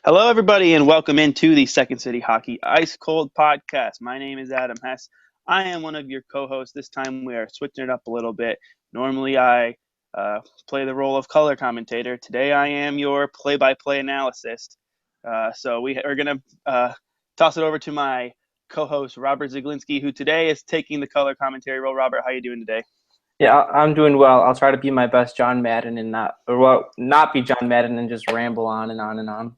Hello, everybody, and welcome into the Second City Hockey Ice Cold Podcast. My name is Adam Hess. I am one of your co-hosts. This time we are switching it up a little bit. Normally I play the role of color commentator. Today I am your play-by-play analyst. So we are going to toss it over to my co-host, Robert Ziglinski, who today is taking the color commentary role. Robert, how are you doing today? Yeah, I'm doing well. I'll try to be my best John Madden and not be John Madden and just ramble on and on and on.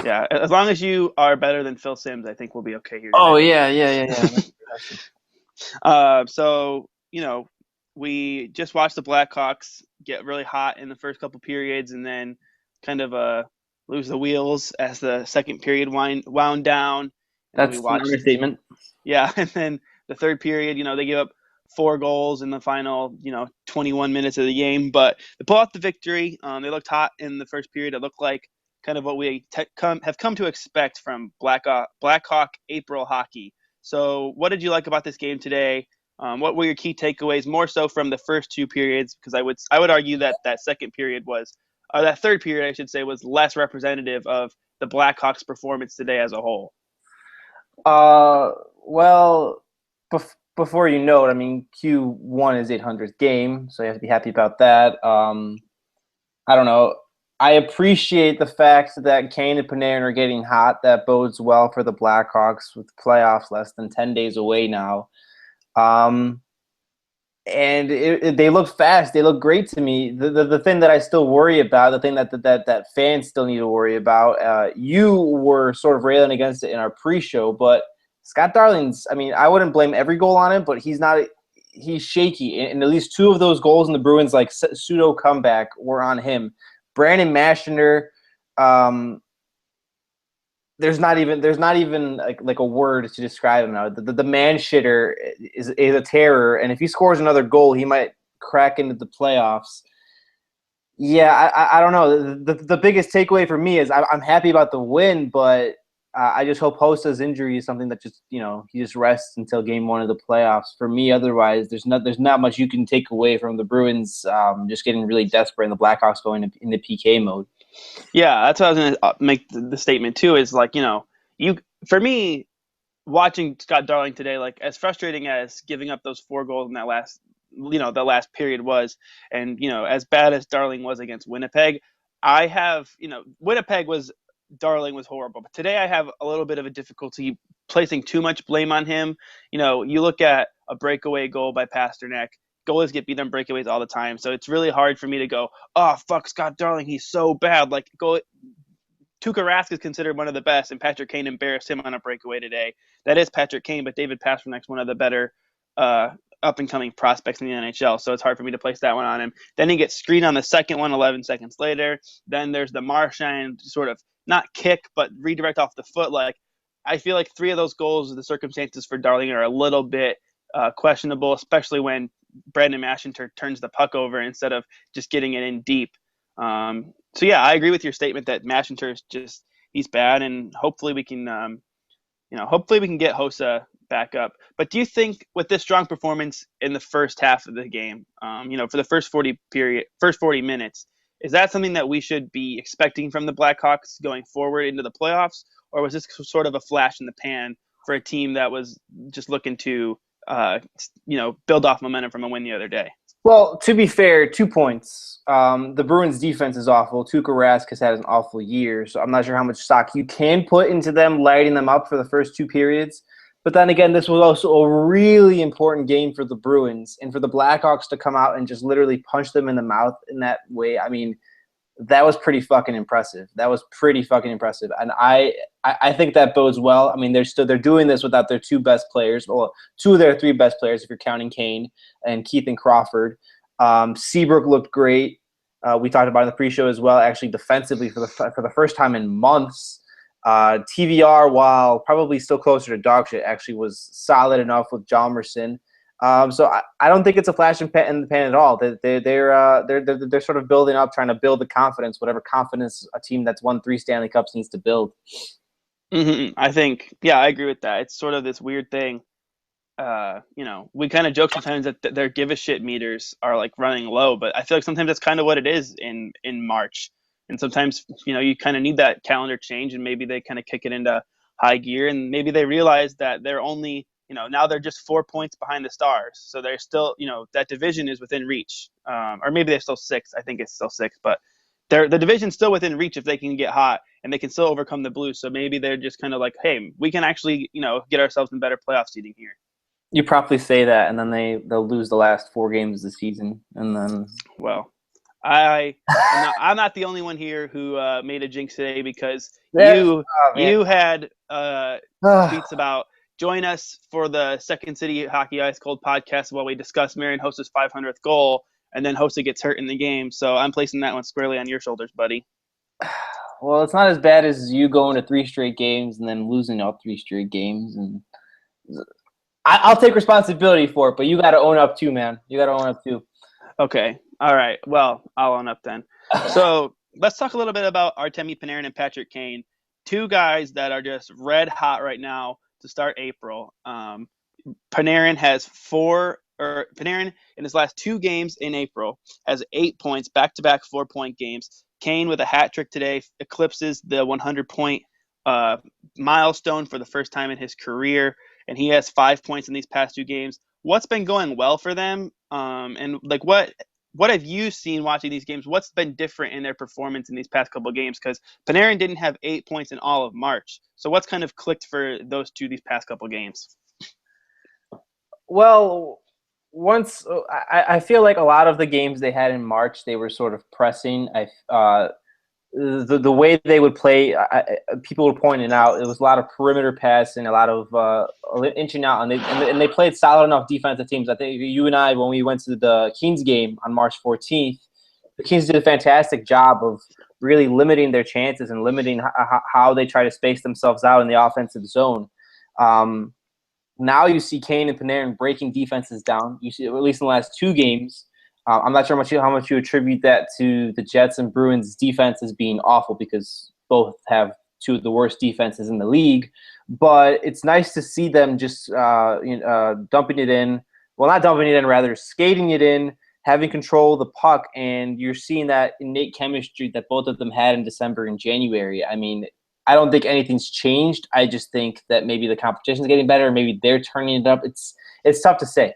Yeah, as long as you are better than Phil Simms, I think we'll be okay here today. Oh, yeah. We just watched the Blackhawks get really hot in the first couple periods and then kind of lose the wheels as the second period wound down. And That's an understatement. Yeah, and then the third period, they give up 4 goals in the final, 21 minutes of the game. But they pull out the victory. They looked hot in the first period. It looked like kind of what we have come to expect from Blackhawk April hockey. So what did you like about this game today? What were your key takeaways, more so from the first 2 periods? Because I would argue that second period that third period, I should say, was less representative of the Blackhawks' performance today as a whole. Well, before you know it, I mean, Q1 is 800th game, so you have to be happy about that. I don't know. I appreciate the fact that Kane and Panarin are getting hot. That bodes well for the Blackhawks with playoffs less than 10 days away now. And they look fast. They look great to me. The thing that I still worry about, the thing that fans still need to worry about, you were sort of railing against it in our pre-show, but Scott Darling's, I mean, I wouldn't blame every goal on him, but he's shaky. And at least 2 of those goals in the Bruins, like pseudo comeback, were on him. Brandon Mashner, there's not even like a word to describe him now. The man shitter is a terror, and if he scores another goal, he might crack into the playoffs. Yeah, I don't know. The biggest takeaway for me is I'm happy about the win, but I just hope Hosa's injury is something that just he just rests until game 1 of the playoffs. For me, otherwise, there's not much you can take away from the Bruins just getting really desperate and the Blackhawks going into PK mode. Yeah, that's what I was going to make the statement too. Is like for me, watching Scott Darling today, like as frustrating as giving up those 4 goals in that the last period was, and as bad as Darling was against Winnipeg, Darling was horrible. But today I have a little bit of a difficulty placing too much blame on him. You look at a breakaway goal by Pasternak. Goalies get beat on breakaways all the time. So it's really hard for me to go, oh, fuck Scott Darling, he's so bad. Like, Tuukka Rask is considered one of the best, and Patrick Kane embarrassed him on a breakaway today. That is Patrick Kane, but David Pasternak's one of the better up-and-coming prospects in the NHL, so it's hard for me to place that one on him. Then he gets screened on the second one 11 seconds later. Then there's the Marchand sort of not kick, but redirect off the foot. Like, I feel like 3 of those goals, the circumstances for Darling are a little bit questionable, especially when Brandon Mashner turns the puck over instead of just getting it in deep. So yeah, I agree with your statement that Mashner is he's bad, and hopefully we can get Hosa back up. But do you think with this strong performance in the first half of the game, for the first 40 minutes, is that something that we should be expecting from the Blackhawks going forward into the playoffs, or was this sort of a flash in the pan for a team that was just looking to build off momentum from a win the other day? Well, to be fair, 2 points. The Bruins' defense is awful. Tuukka Rask has had an awful year, so I'm not sure how much stock you can put into them lighting them up for the first 2 periods. But then again, this was also a really important game for the Bruins, and for the Blackhawks to come out and just literally punch them in the mouth in that way, I mean, that was pretty fucking impressive. And I think that bodes well. I mean, they're doing this without their 2 best players. Well, 2 of their 3 best players, if you're counting Kane and Keith and Crawford. Seabrook looked great. We talked about it in the pre-show as well. Actually, defensively for the first time in months, TVR, while probably still closer to dog shit, actually was solid enough with Hjalmarsson. So I don't think it's a flash in the pan at all. They're sort of building up, trying to build the confidence, whatever confidence a team that's won 3 Stanley Cups needs to build. Mm-hmm. I think, yeah, I agree with that. It's sort of this weird thing. We kind of joke sometimes that their give a shit meters are like running low, but I feel like sometimes that's kind of what it is in March. And sometimes, you kind of need that calendar change, and maybe they kind of kick it into high gear, and maybe they realize that they're only, now they're just 4 points behind the Stars. So they're still, that division is within reach. Or maybe they're still 6. I think it's still 6, but the division's still within reach if they can get hot, and they can still overcome the Blues. So maybe they're just kind of like, hey, we can actually, get ourselves in better playoff seeding here. You probably say that, and then they'll lose the last 4 games of the season, and then. Well, I'm not the only one here who made a jinx today, because you had tweets about join us for the Second City Hockey Ice Cold podcast while we discuss Marian Hossa's 500th goal, and then Hossa gets hurt in the game. So I'm placing that one squarely on your shoulders, buddy. Well, it's not as bad as you going to 3 straight games and then losing all 3 straight games, and I'll take responsibility for it, but you got to own up too, man. You got to own up too. Okay. All right. Well, I'll own up then. So let's talk a little bit about Artemi Panarin and Patrick Kane, 2 guys that are just red hot right now to start April. Panarin in his last 2 games in April has 8 points, back-to-back 4-point games. Kane with a hat trick today eclipses the 100-point milestone for the first time in his career, and he has 5 points in these past 2 games. What's been going well for them? And like what have you seen watching these games? What's been different in their performance in these past couple of games? Because Panarin didn't have 8 points in all of March. So what's kind of clicked for those 2 these past couple of games? Well, I feel like a lot of the games they had in March, they were sort of pressing. The way they would play, people were pointing out, it was a lot of perimeter passing, a lot of inching out, and they played solid enough defensive teams. I think you and I, when we went to the Kings game on March 14th, the Kings did a fantastic job of really limiting their chances and limiting how they try to space themselves out in the offensive zone. Now you see Kane and Panarin breaking defenses down. You see, at least in the last 2 games. I'm not sure how much you attribute that to the Jets and Bruins defenses being awful, because both have 2 of the worst defenses in the league. But it's nice to see them just dumping it in. Well, not dumping it in, rather skating it in, having control of the puck, and you're seeing that innate chemistry that both of them had in December and January. I mean, I don't think anything's changed. I just think that maybe the competition's getting better, maybe they're turning it up. It's tough to say.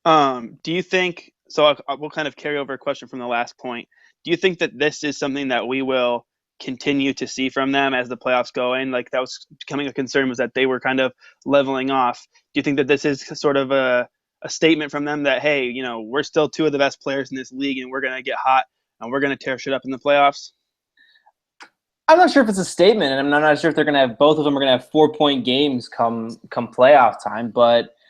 Do you think – so we'll kind of carry over a question from the last point. Do you think that this is something that we will continue to see from them as the playoffs go in? Like, that was becoming a concern, was that they were kind of leveling off. Do you think that this is sort of a statement from them that, hey, we're still 2 of the best players in this league, and we're going to get hot and we're going to tear shit up in the playoffs? I'm not sure if it's a statement, and I'm not sure if they're going to have – both of them are going to have 4-point games come playoff time, but –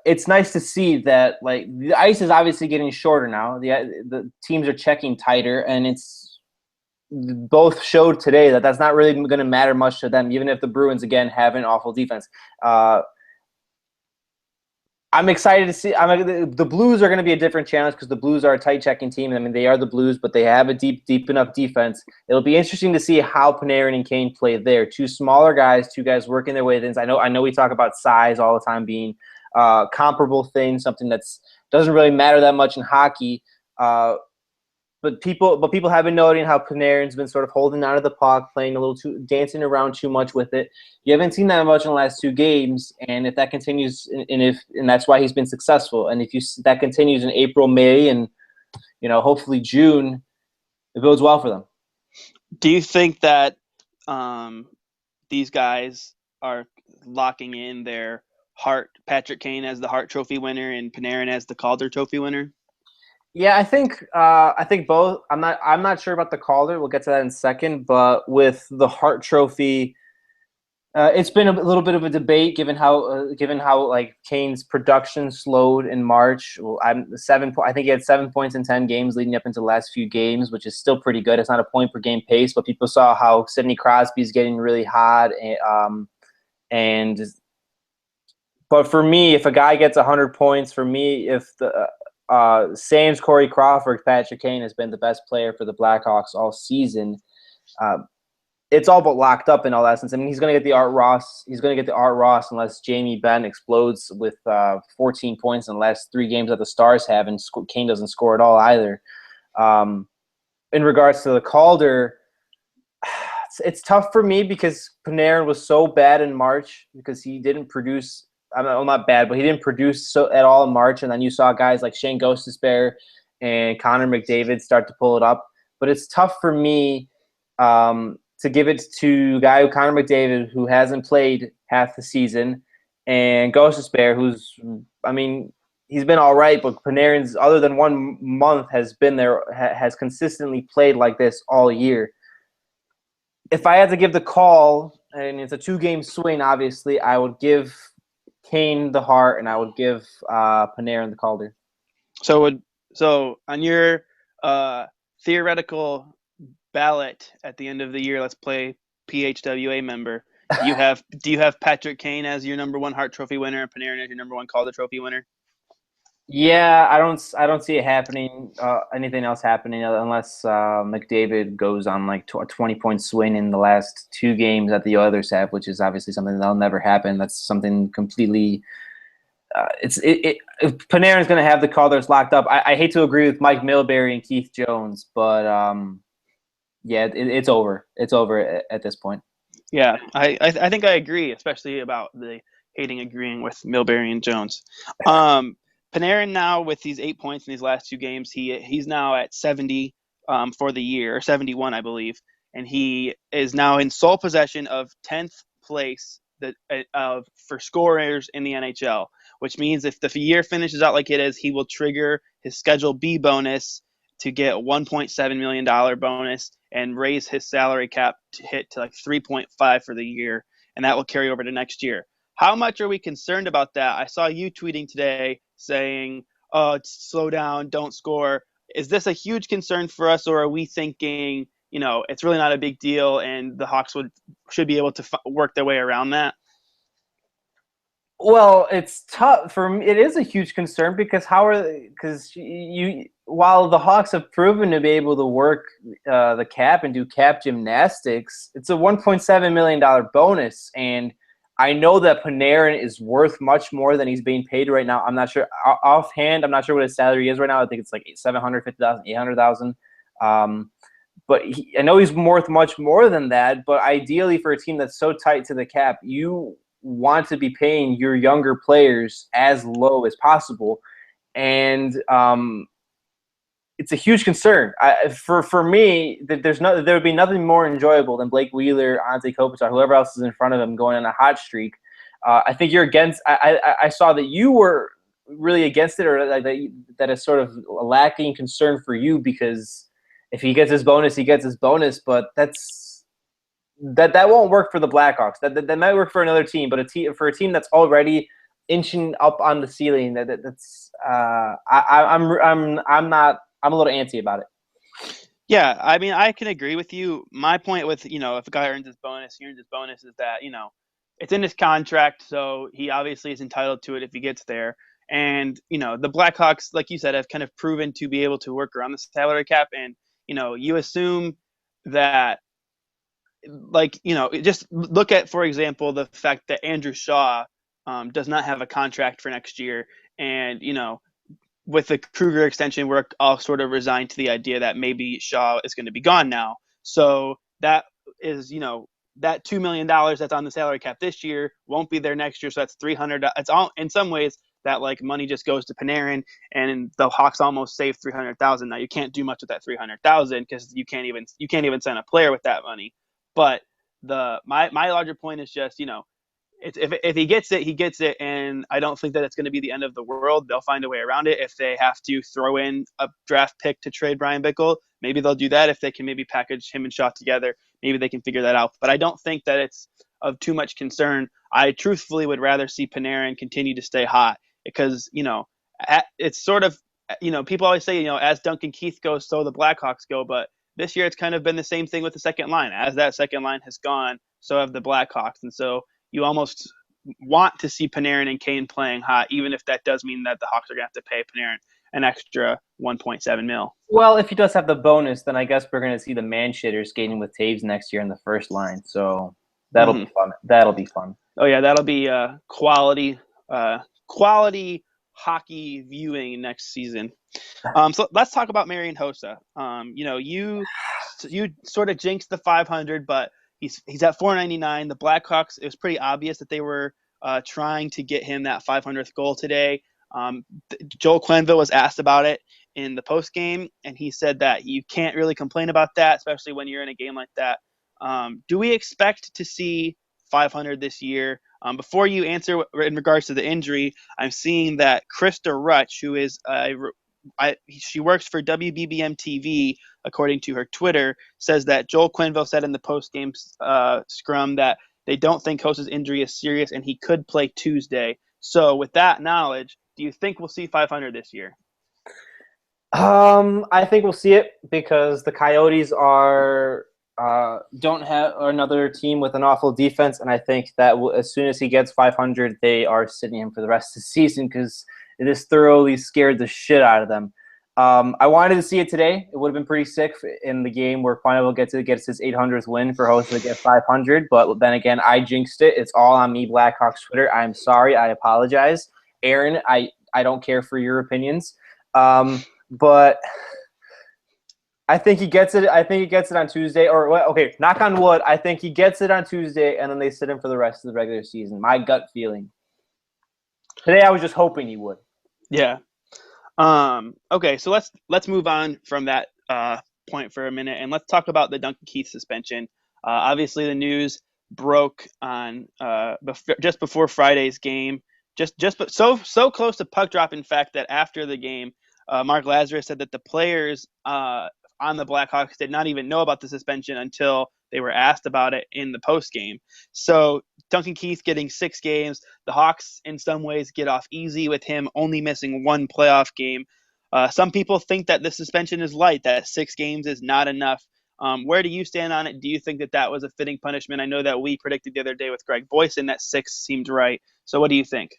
it's nice to see that, like, the ice is obviously getting shorter now. The teams are checking tighter, and it's both showed today that that's not really going to matter much to them, even if the Bruins again have an awful defense. I'm excited to see. The Blues are going to be a different challenge, because the Blues are a tight checking team. I mean, they are the Blues, but they have a deep enough defense. It'll be interesting to see how Panarin and Kane play there. 2 smaller guys, 2 guys working their way in. I know we talk about size all the time being comparable thing, something that's doesn't really matter that much in hockey. But people have been noting how Panarin's been sort of holding on to the puck, playing a little dancing around too much with it. You haven't seen that much in the last 2 games, and if that continues, and that's why he's been successful. And if that continues in April, May, and hopefully June, it bodes well for them. Do you think that these guys are locking in their Patrick Kane as the Hart Trophy winner and Panarin as the Calder Trophy winner? Yeah, I think both. I'm not sure about the Calder. We'll get to that in a second. But with the Hart Trophy, it's been a little bit of a debate given how like Kane's production slowed in March. Well, I think he had 7 points in 10 games leading up into the last few games, which is still pretty good. It's not a point per game pace, but people saw how Sidney Crosby's getting really hot, But for me, if a guy gets 100 points, if the Sam's Corey Crawford, Patrick Kane has been the best player for the Blackhawks all season. It's all but locked up in all essence. I mean, he's going to get the Art Ross. He's going to get the Art Ross unless Jamie Benn explodes with 14 points in the last 3 games that the Stars have, and Kane doesn't score at all either. in regards to the Calder, it's tough for me because Panarin was so bad in March because he didn't produce. Not bad, but he didn't produce so at all in March. And then you saw guys like Shane Gostisbehere and Connor McDavid start to pull it up. But it's tough for me to give it to a guy Connor McDavid who hasn't played half the season, and Gostisbehere who's, he's been all right, but Panarin's, other than 1 month, has been there, has consistently played like this all year. If I had to give the call, and it's a 2-game swing, obviously, I would give Kane the Hart, and I would give Panarin the Calder. So on your theoretical ballot at the end of the year, let's play PHWA member. Do you have Patrick Kane as your number 1 Hart Trophy winner and Panarin as your number 1 Calder Trophy winner? Yeah, I don't see it happening. Anything else happening unless McDavid goes on like a 20-point swing in the last 2 games that the others have, which is obviously something that'll never happen. That's something completely. If Panarin's going to have the Calder's locked up. I hate to agree with Mike Milbury and Keith Jones, but yeah, it's over. It's over at this point. Yeah, I think I agree, especially about the agreeing with Milbury and Jones. Panarin now with these 8 points in these last 2 games, he's now at 70 for the year, or 71, I believe, and he is now in sole possession of 10th place for scorers in the NHL, which means if the year finishes out like it is, he will trigger his Schedule B bonus to get a $1.7 million bonus and raise his salary cap to hit to like 3.5 for the year, and that will carry over to next year. How much are we concerned about that? I saw you tweeting today saying, "Oh, slow down, don't score." Is this a huge concern for us, or are we thinking, it's really not a big deal, and the Hawks should be able to work their way around that? Well, it's tough for me. It is a huge concern because while the Hawks have proven to be able to work the cap and do cap gymnastics, it's a $1.7 million bonus, and I know that Panarin is worth much more than he's being paid right now. I'm not sure offhand. I'm not sure what his salary is right now. I think it's like $750,000, $800,000. But I know he's worth much more than that. But ideally, for a team that's so tight to the cap, you want to be paying your younger players as low as possible, and it's a huge concern. For me, there would be nothing more enjoyable than Blake Wheeler, Ante Kopitar, whoever else is in front of him going on a hot streak. I think you're against. I saw that you were really against it, or like that is sort of a lacking concern for you, because if he gets his bonus, he gets his bonus. But that won't work for the Blackhawks. That might work for another team, but for a team that's already inching up on the ceiling, I'm a little antsy about it. Yeah, I mean, I can agree with you. My point with, if a guy earns his bonus, he earns his bonus, is that, it's in his contract, so he obviously is entitled to it if he gets there. And, the Blackhawks, like you said, have kind of proven to be able to work around the salary cap. And, you assume that, just look at, for example, the fact that Andrew Shaw does not have a contract for next year. And, with the Kruger extension, we're all sort of resigned to the idea that maybe Shaw is going to be gone now. So that is, that $2 million that's on the salary cap this year won't be there next year. So that's $300. It's all, in some ways, that like money just goes to Panarin, and the Hawks almost saved $300,000. Now you can't do much with that $300,000 because you can't even sign a player with that money. But my larger point is just, if he gets it, he gets it, and I don't think that it's going to be the end of the world. They'll find a way around it. If they have to throw in a draft pick to trade Brian Bickle, maybe they'll do that. If they can maybe package him and Shaw together, maybe they can figure that out. But I don't think that it's of too much concern. I truthfully would rather see Panarin continue to stay hot because, it's sort of, people always say, as Duncan Keith goes, so the Blackhawks go. But this year it's kind of been the same thing with the second line. As that second line has gone, so have the Blackhawks. And so you almost want to see Panarin and Kane playing hot, even if that does mean that the Hawks are going to have to pay Panarin an extra $1.7 million. Well, if he does have the bonus, then I guess we're going to see the man-shitters skating with Taves next year in the first line. So that'll be fun. Oh, yeah, that'll be quality hockey viewing next season. So let's talk about Marian Hossa. You sort of jinxed the 500, but he's at 499. The Blackhawks, it was pretty obvious that they were trying to get him that 500th goal today. Joel Quenneville was asked about it in the post game, and he said that you can't really complain about that, especially when you're in a game like that. Do we expect to see 500 this year? Before you answer in regards to the injury, I'm seeing that Krista Rutsch, who is she works for WBBM TV, according to her Twitter, says that Joel Quenneville said in the post-game scrum that they don't think Hossa's injury is serious and he could play Tuesday. So with that knowledge, do you think we'll see 500 this year? I think we'll see it because the Coyotes don't have another team with an awful defense, and I think that as soon as he gets 500, they are sitting him for the rest of the season because it has thoroughly scared the shit out of them. I wanted to see it today. It would have been pretty sick in the game where Quenneville gets his 800th win for Hossa to get 500, but then again, I jinxed it. It's all on me, Blackhawks Twitter. I'm sorry. I apologize. Aaron, I don't care for your opinions. But I think he gets it. I think he gets it on Tuesday. Okay, knock on wood. I think he gets it on Tuesday, and then they sit him for the rest of the regular season. My gut feeling. Today, I was just hoping he would. Yeah. Okay, so let's move on from that point for a minute, and let's talk about the Duncan Keith suspension. Obviously, the news broke on just before Friday's game. So close to puck drop, in fact, that after the game, Mark Lazarus said that the players on the Blackhawks did not even know about the suspension until they were asked about it in the post game. So Duncan Keith getting 6 games. The Hawks, in some ways, get off easy with him only missing 1 playoff game. Some people think that the suspension is light, that 6 games is not enough. Where do you stand on it? Do you think that was a fitting punishment? I know that we predicted the other day with Greg Boyson that 6 seemed right. So what do you think?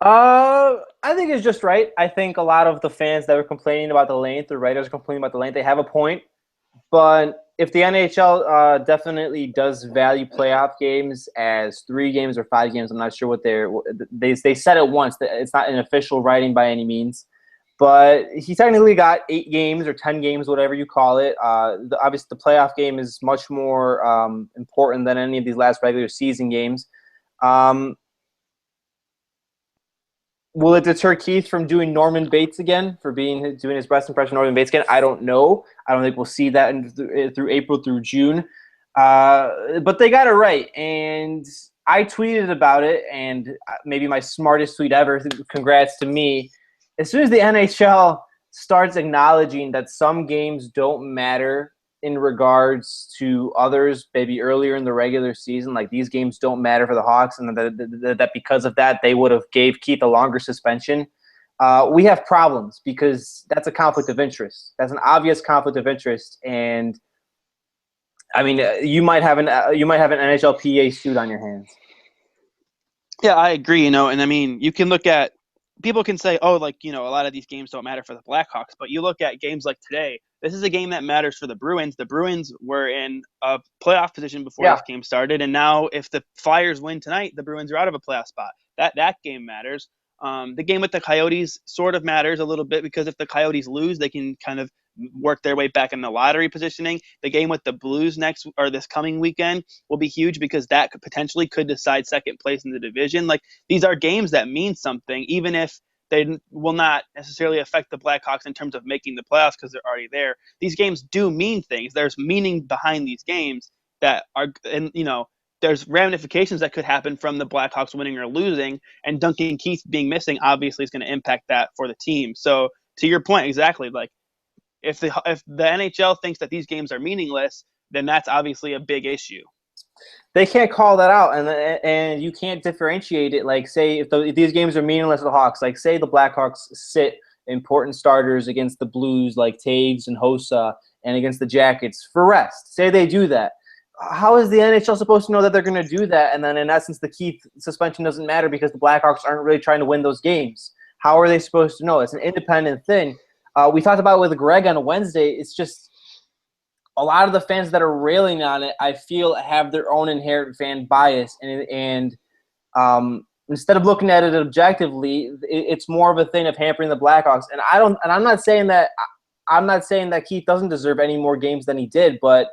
I think it's just right. I think a lot of the fans that were complaining about the length, the writers are complaining about the length, they have a point. But if the NHL definitely does value playoff games as 3 games or 5 games, I'm not sure what they said it once. It's not an official writing by any means. But he technically got 8 games or 10 games, whatever you call it. Obviously, the playoff game is much more important than any of these last regular season games. Will it deter Keith from doing Norman Bates again, doing his best impression of Norman Bates again? I don't know. I don't think we'll see that through April through June. But they got it right. And I tweeted about it, and maybe my smartest tweet ever, congrats to me. As soon as the NHL starts acknowledging that some games don't matter in regards to others, maybe earlier in the regular season, like these games don't matter for the Hawks, and that because of that they would have gave Keith a longer suspension, we have problems because that's a conflict of interest. That's an obvious conflict of interest, and I mean, you might have an NHLPA suit on your hands. Yeah, I agree. And I mean, you can look at people can say, oh, a lot of these games don't matter for the Blackhawks, but you look at games like today. This is a game that matters for the Bruins. The Bruins were in a playoff position before this game started, and now if the Flyers win tonight, the Bruins are out of a playoff spot. That game matters. The game with the Coyotes sort of matters a little bit because if the Coyotes lose, they can kind of work their way back in the lottery positioning. The game with the Blues this coming weekend will be huge because that could decide second place in the division. These are games that mean something, even if they will not necessarily affect the Blackhawks in terms of making the playoffs because they're already there. These games do mean things. There's meaning behind these games that are, and there's ramifications that could happen from the Blackhawks winning or losing, and Duncan Keith being missing obviously is going to impact that for the team. So to your point, exactly, if the NHL thinks that these games are meaningless, then that's obviously a big issue. They can't call that out, and you can't differentiate it. Like, say, if these games are meaningless to the Hawks, like, say the Blackhawks sit important starters against the Blues, like Taves and Hossa, and against the Jackets for rest. Say they do that. How is the NHL supposed to know that they're going to do that? And then, in essence, the Keith suspension doesn't matter because the Blackhawks aren't really trying to win those games. How are they supposed to know? It's an independent thing. We talked about it with Greg on Wednesday. It's just a lot of the fans that are railing on it, I feel, have their own inherent fan bias, and Instead of looking at it objectively, it's more of a thing of hampering the Blackhawks. And I'm not saying that Keith doesn't deserve any more games than he did, but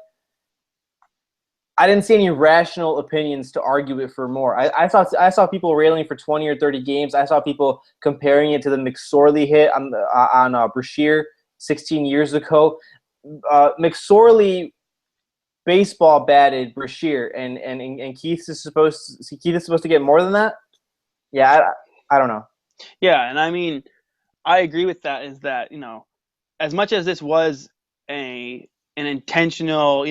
I didn't see any rational opinions to argue it for more. I saw people railing for 20 or 30 games. I saw people comparing it to the McSorley hit on Brashear 16 years ago. McSorley baseball batted Brashear, and Keith is supposed to get more than that. Yeah, I don't know. Yeah, and I mean, I agree with that. Is that, as much as this was an intentional,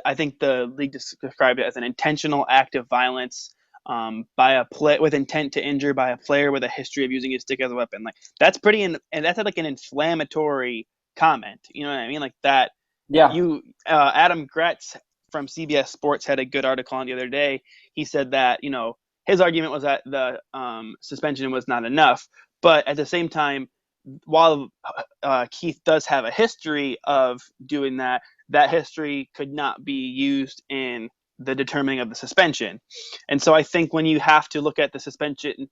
I think the league described it as an intentional act of violence, by a play with intent to injure by a player with a history of using his stick as a weapon. Like, that's pretty, and that's like an inflammatory comment. You know what I mean? Like that. Yeah. Adam Gretz from CBS Sports had a good article on the other day. He said that, his argument was that the suspension was not enough, but at the same time, while Keith does have a history of doing that, that history could not be used in the determining of the suspension. And so I think when you have to look at the suspension,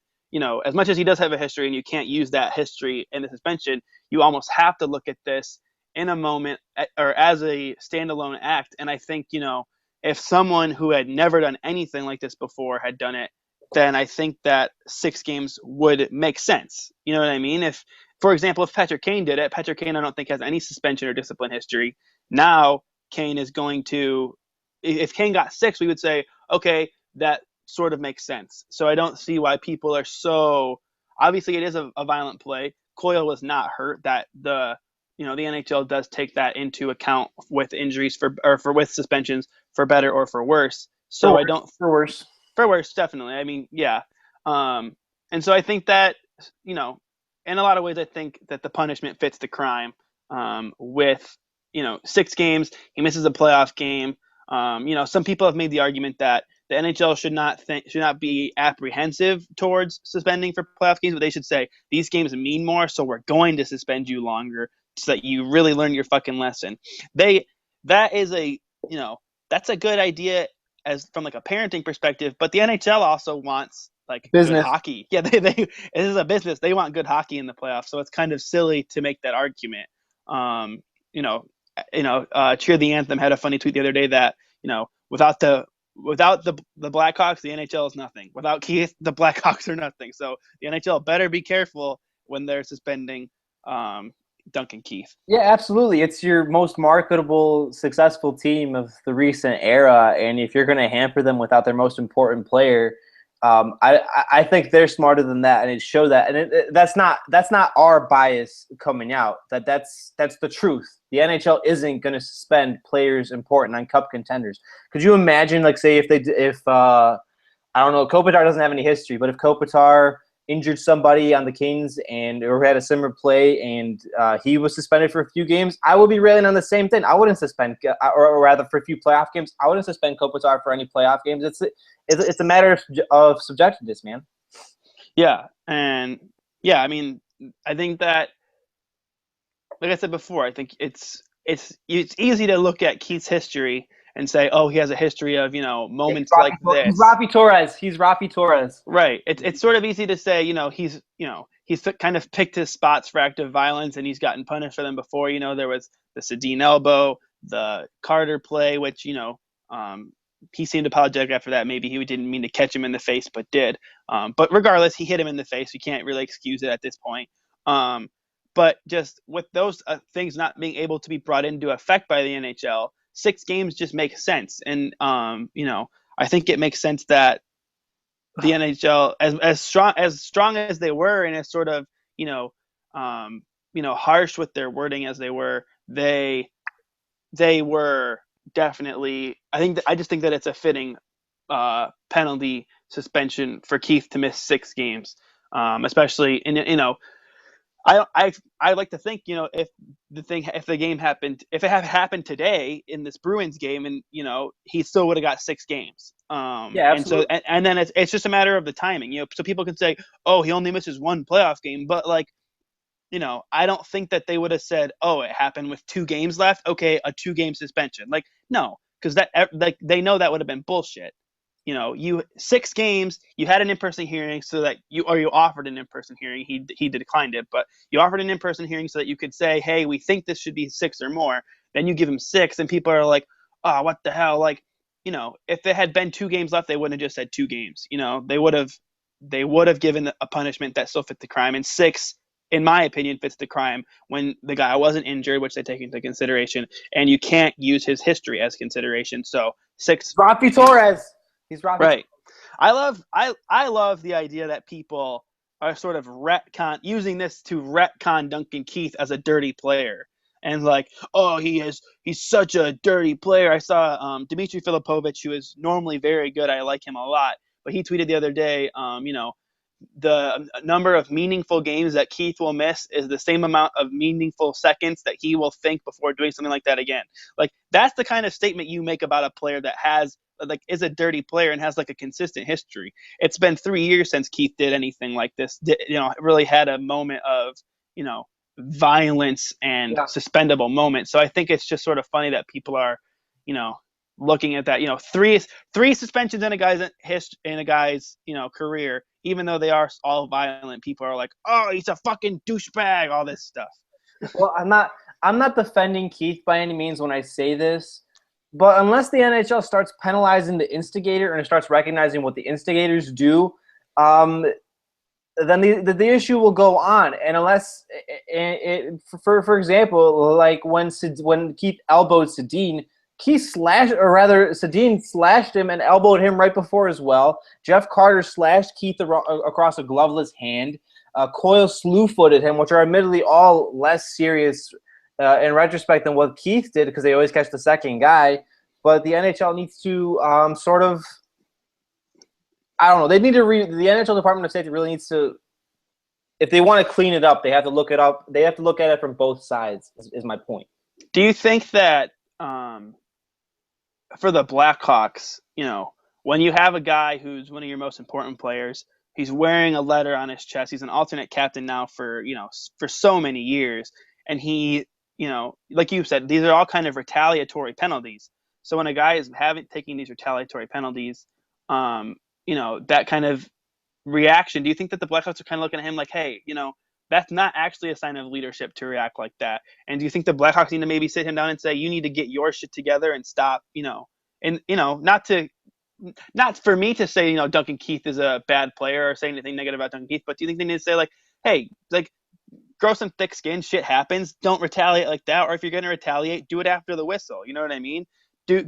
as much as he does have a history and you can't use that history in the suspension, you almost have to look at this in a moment or as a standalone act. And I think, if someone who had never done anything like this before had done it, then I think that 6 games would make sense. You know what I mean? If, for example, if Patrick Kane did it, Patrick Kane I don't think has any suspension or discipline history. Now Kane is going to, if Kane got 6, we would say, okay, that sort of makes sense. So I don't see why people are so, obviously it is a violent play. Coyle was not hurt. That the NHL does take that into account with injuries with suspensions for better or for worse. So I don't, for worse. For worse, definitely. I mean, yeah. And so I think that, in a lot of ways, I think that the punishment fits the crime. With 6 games, he misses a playoff game. Some people have made the argument that the NHL should not be apprehensive towards suspending for playoff games, but they should say these games mean more, so we're going to suspend you longer so that you really learn your fucking lesson. That is that's a good idea as from like a parenting perspective, but the NHL also wants like business. Good hockey. Yeah, they this is a business. They want good hockey in the playoffs, so it's kind of silly to make that argument. Cheer the Anthem had a funny tweet the other day that without the Blackhawks, the NHL is nothing. Without Keith, the Blackhawks are nothing. So the NHL better be careful when they're suspending Duncan Keith. Yeah, absolutely. It's your most marketable, successful team of the recent era, and if you're going to hamper them without their most important player, I think they're smarter than that, and it showed that. And that's not our bias coming out. That's the truth. The NHL isn't going to suspend players important on cup contenders. Could you imagine, like, say if I don't know, Kopitar doesn't have any history, but if Kopitar injured somebody on the Kings or had a similar play and he was suspended for a few games, I would be railing on the same thing. I wouldn't suspend, or rather for a few playoff games, I wouldn't suspend Kopitar for any playoff games. It's a matter of subjectiveness, man. Yeah, and yeah, I mean, I think that, like I said before, I think it's easy to look at Keith's history and say, oh, he has a history of moments like this. He's Rafi Torres. He's Rafi Torres. Right. It's sort of easy to say, he's kind of picked his spots for active violence and he's gotten punished for them before. There was the Sedin elbow, the Carter play, which he seemed apologetic after that. Maybe he didn't mean to catch him in the face, but did. But regardless, he hit him in the face. You can't really excuse it at this point. But just with those things not being able to be brought into effect by the NHL, 6 games just makes sense. And, I think it makes sense that the NHL, as strong as they were and as sort of, harsh with their wording as they were, they were definitely, I just think that it's a fitting penalty suspension for Keith to miss 6 games, especially in, I like to think, if the game happened, if it had happened today in this Bruins game, and he still would have got 6 games. Yeah, absolutely. And then it's just a matter of the timing, so people can say, oh, he only misses 1 playoff game, but like, I don't think that they would have said, oh, it happened with 2 games left. Okay, a 2-game suspension. Like, no, because that, like, they know that would have been bullshit. you 6 games, you had an in-person hearing so that you offered an in-person hearing. He declined it, but you offered an in-person hearing so that you could say, hey, we think this should be 6 or more. Then you give him 6, and people are like, oh, what the hell? Like, if there had been 2 games left, they wouldn't have just said 2 games. They would have given a punishment that still fit the crime. And 6, in my opinion, fits the crime when the guy wasn't injured, which they take into consideration, and you can't use his history as consideration. So 6. Rafi Torres. He's Rafi. Right. I love the idea that people are sort of using this to retcon Duncan Keith as a dirty player. And like, oh, he's such a dirty player. I saw Dmitry Filipovich, who is normally very good. I like him a lot. But he tweeted the other day, the number of meaningful games that Keith will miss is the same amount of meaningful seconds that he will think before doing something like that again. Like, that's the kind of statement you make about a player that is a dirty player and has like a consistent history. It's been 3 years since Keith did anything like this. Really had a moment of, violence and suspendable moment. So I think it's just sort of funny that people are, looking at that, three suspensions in a guy's career, even though they are all violent. People are like, oh, he's a fucking douchebag, all this stuff. Well, I'm not defending Keith by any means when I say this, but unless the NHL starts penalizing the instigator and it starts recognizing what the instigators do, then the issue will go on. And unless, for example, like when Keith elbowed Sedin, Sedin slashed him and elbowed him right before as well. Jeff Carter slashed Keith across a gloveless hand. Coyle slew-footed him, which are admittedly all less serious in retrospect than what Keith did, because they always catch the second guy. But the NHL needs to I don't know. They need to the NHL Department of Safety really needs to, if they want to clean it up, they have to look it up. They have to look at it from both sides. Is my point. Do you think that for the Blackhawks, when you have a guy who's one of your most important players, he's wearing a letter on his chest. He's an alternate captain now for so many years, and he, like you said, these are all kind of retaliatory penalties. So when a guy is taking these retaliatory penalties, that kind of reaction, do you think that the Blackhawks are kind of looking at him like, hey, that's not actually a sign of leadership to react like that? And do you think the Blackhawks need to maybe sit him down and say, you need to get your shit together and stop, not for me to say, Duncan Keith is a bad player or say anything negative about Duncan Keith, but do you think they need to say like, hey, like, grow some thick skin, shit happens, don't retaliate like that, or if you're going to retaliate, do it after the whistle, you know what I mean?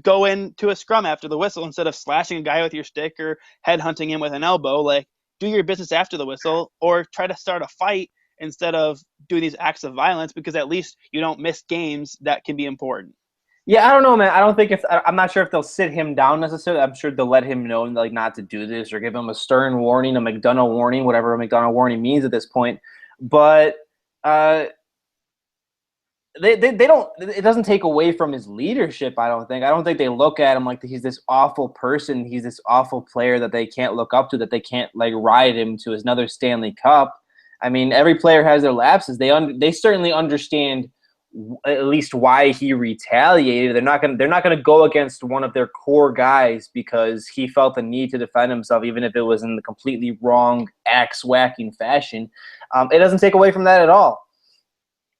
Go into a scrum after the whistle instead of slashing a guy with your stick or headhunting him with an elbow. Like, do your business after the whistle, or try to start a fight instead of doing these acts of violence, because at least you don't miss games that can be important. Yeah, I don't know, man. I don't think I'm not sure if they'll sit him down necessarily. I'm sure they'll let him know, like, not to do this, or give him a stern warning, a McDonough warning, whatever a McDonough warning means at this point. But they don't. It doesn't take away from his leadership. I don't think they look at him like he's this awful person. He's this awful player that they can't look up to, that they can't like ride him to another Stanley Cup. I mean, every player has their lapses. They certainly understand at least why he retaliated. They're not gonna go against one of their core guys because he felt the need to defend himself, even if it was in the completely wrong axe-whacking fashion. It doesn't take away from that at all.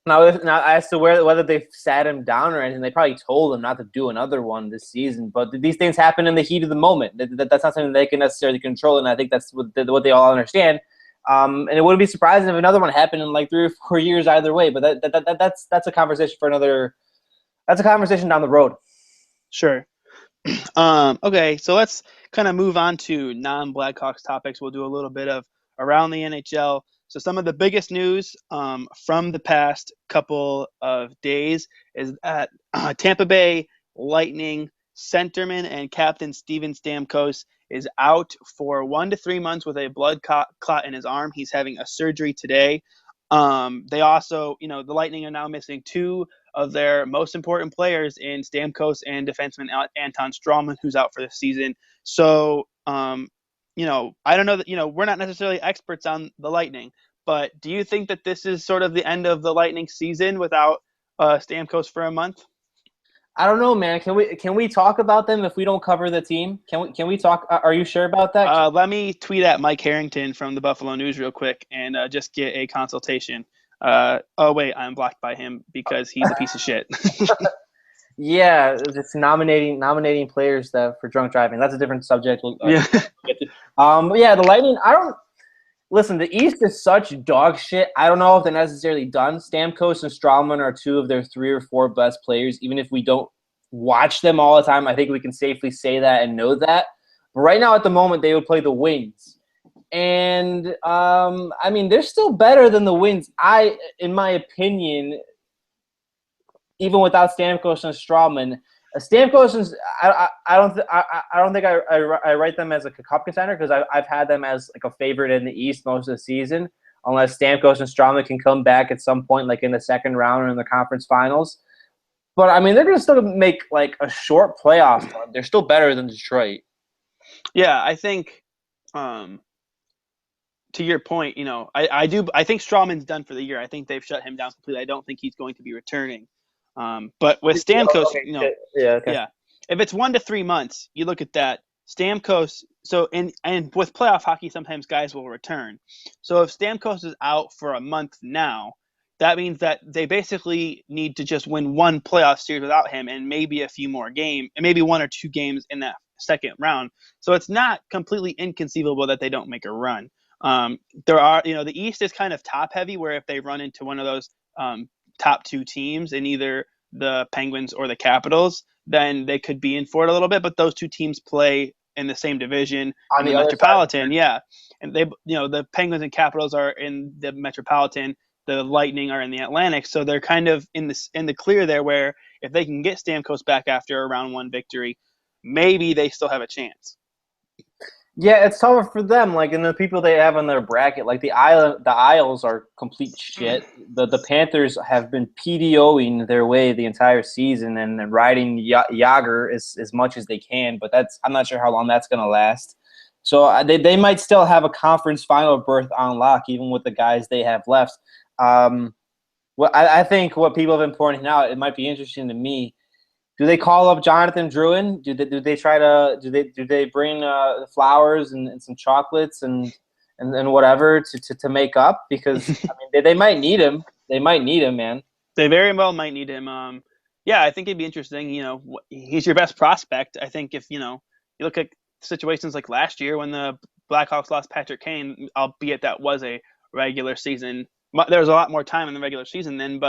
Now, as to whether they sat him down or anything, they probably told him not to do another one this season. But these things happen in the heat of the moment. That's not something they can necessarily control, and I think that's what they all understand. And it wouldn't be surprising if another one happened in like 3 or 4 years either way. But that's a conversation for another. That's a conversation down the road. Sure. Okay, so let's kind of move on to non-Blackhawks topics. We'll do a little bit of around the NHL. So some of the biggest news from the past couple of days is that Tampa Bay Lightning centerman and captain Steven Stamkos is out for 1 to 3 months with a blood clot in his arm. He's having a surgery today. They also, the Lightning are now missing 2 of their most important players in Stamkos and defenseman Anton Strawman, who's out for the season. So, I don't know that, we're not necessarily experts on the Lightning, but do you think that this is sort of the end of the Lightning season without Stamkos for a month? I don't know, man. Can we talk about them if we don't cover the team? Can we talk? Are you sure about that? Let me tweet at Mike Harrington from the Buffalo News real quick and just get a consultation. Oh wait, I'm blocked by him because he's a piece of shit. Yeah, just nominating players that for drunk driving. That's a different subject. Yeah. Get to. But yeah, the Lightning. I don't listen. The East is such dog shit. I don't know if they're necessarily done. Stamkos and Strawman are two of their 3 or 4 best players. Even if we don't watch them all the time, I think we can safely say that and know that. But right now, at the moment, they would play the Wings. And I mean, they're still better than the Wings. In my opinion, even without Stamkos and Strawman, Stamkos is I don't think I write them as like a cup contender because I've had them as like a favorite in the East most of the season, unless Stamkos and Strawman can come back at some point, like in the second round or in the conference finals. But I mean, they're going to still make like a short playoff run. They're still better than Detroit. Yeah, I think to your point, I think Strawman's done for the year. I think they've shut him down completely. I don't think he's going to be returning. But with Stamkos, Okay. yeah, if it's 1 to 3 months, you look at that. Stamkos, so and with playoff hockey, sometimes guys will return. So if Stamkos is out for a month now, that means that they basically need to just win 1 playoff series without him, and maybe a few more games, and maybe 1 or 2 games in that second round. So it's not completely inconceivable that they don't make a run. There are, the East is kind of top heavy, where if they run into one of those top 2 teams in either the Penguins or the Capitals, then they could be in for it a little bit. But those 2 teams play in the same division On in the the other Metropolitan, side. yeah. And the Penguins and Capitals are in the Metropolitan. The Lightning are in the Atlantic, so they're kind of in the clear there. Where if they can get Stamkos back after a round 1 victory, maybe they still have a chance. Yeah, it's tougher for them. Like, and the people they have in their bracket, like the Isles are complete shit. The Panthers have been PDOing their way the entire season and riding Yager as much as they can. But I'm not sure how long that's going to last. So they might still have a conference final berth on lock, even with the guys they have left. Well, I think what people have been pointing out, it might be interesting to me. Do they call up Jonathan Drouin? Do they bring flowers and some chocolates and whatever to make up? Because I mean they might need him. They might need him, man. They very well might need him. Yeah, I think it'd be interesting. He's your best prospect. I think if you look at situations like last year when the Blackhawks lost Patrick Kane, albeit that was a regular season. There was a lot more time in the regular season then,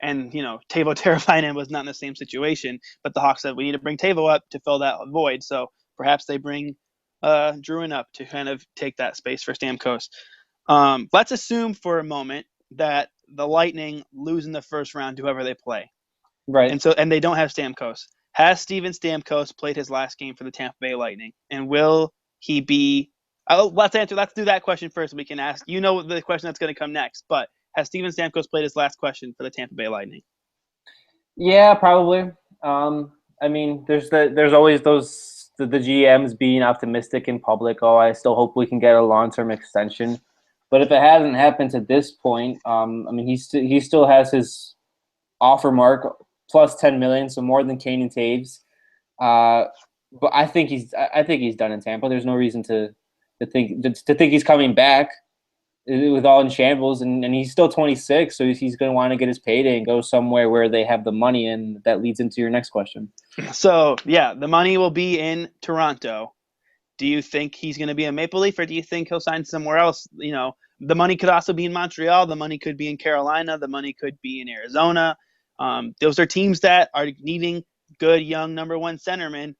and Teuvo Teravainen was not in the same situation. But the Hawks said we need to bring Teuvo up to fill that void. So perhaps they bring Drouin up to kind of take that space for Stamkos. Let's assume for a moment that the Lightning lose in the first round to whoever they play. Right. And they don't have Stamkos. Has Steven Stamkos played his last game for the Tampa Bay Lightning? And will he be let's do that question first. We can ask the question that's going to come next. But has Steven Stamkos played his last question for the Tampa Bay Lightning? Yeah, probably. I mean, there's always those the GMs being optimistic in public. Oh, I still hope we can get a long-term extension. But if it hasn't happened to this point, I mean, he still has his offer mark plus $10 million, so more than Kane and Taves. But I think he's done in Tampa. There's no reason to think he's coming back with all in shambles, and he's still 26, so he's going to want to get his payday and go somewhere where they have the money, and that leads into your next question. So, yeah, the money will be in Toronto. Do you think he's going to be a Maple Leaf, or do you think he'll sign somewhere else? The money could also be in Montreal. The money could be in Carolina. The money could be in Arizona. Those are teams that are needing good, young number 1 centerman.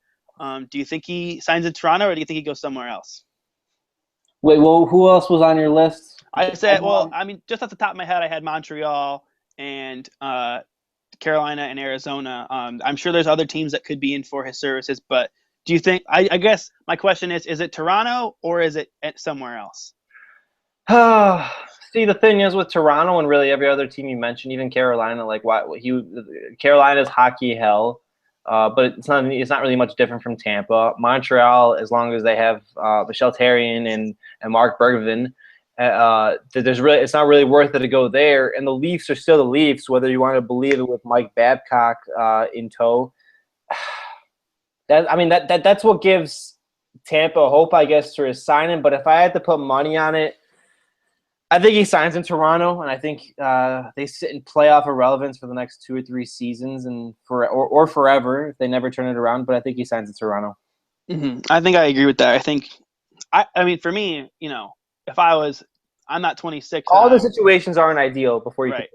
Do you think he signs in Toronto, or do you think he goes somewhere else? Wait, well, who else was on your list? I said, well, I mean, just off the top of my head, I had Montreal and Carolina and Arizona. I'm sure there's other teams that could be in for his services, but do you think? I guess my question is it Toronto or is it somewhere else? See, the thing is with Toronto and really every other team you mentioned, even Carolina, like Carolina's hockey hell. But it's not really much different from Tampa. Montreal, as long as they have Michel Therrien and Mark Bergevin, it's not really worth it to go there. And the Leafs are still the Leafs, whether you want to believe it with Mike Babcock in tow. That's what gives Tampa hope, I guess, to resign him. But if I had to put money on it, I think he signs in Toronto, and I think they sit in playoff irrelevance for the next 2 or 3 seasons, and or forever if they never turn it around. But I think he signs in Toronto. Mm-hmm. I think I agree with that. I mean, for me, if I'm not 26. All the situations aren't ideal before you. Right.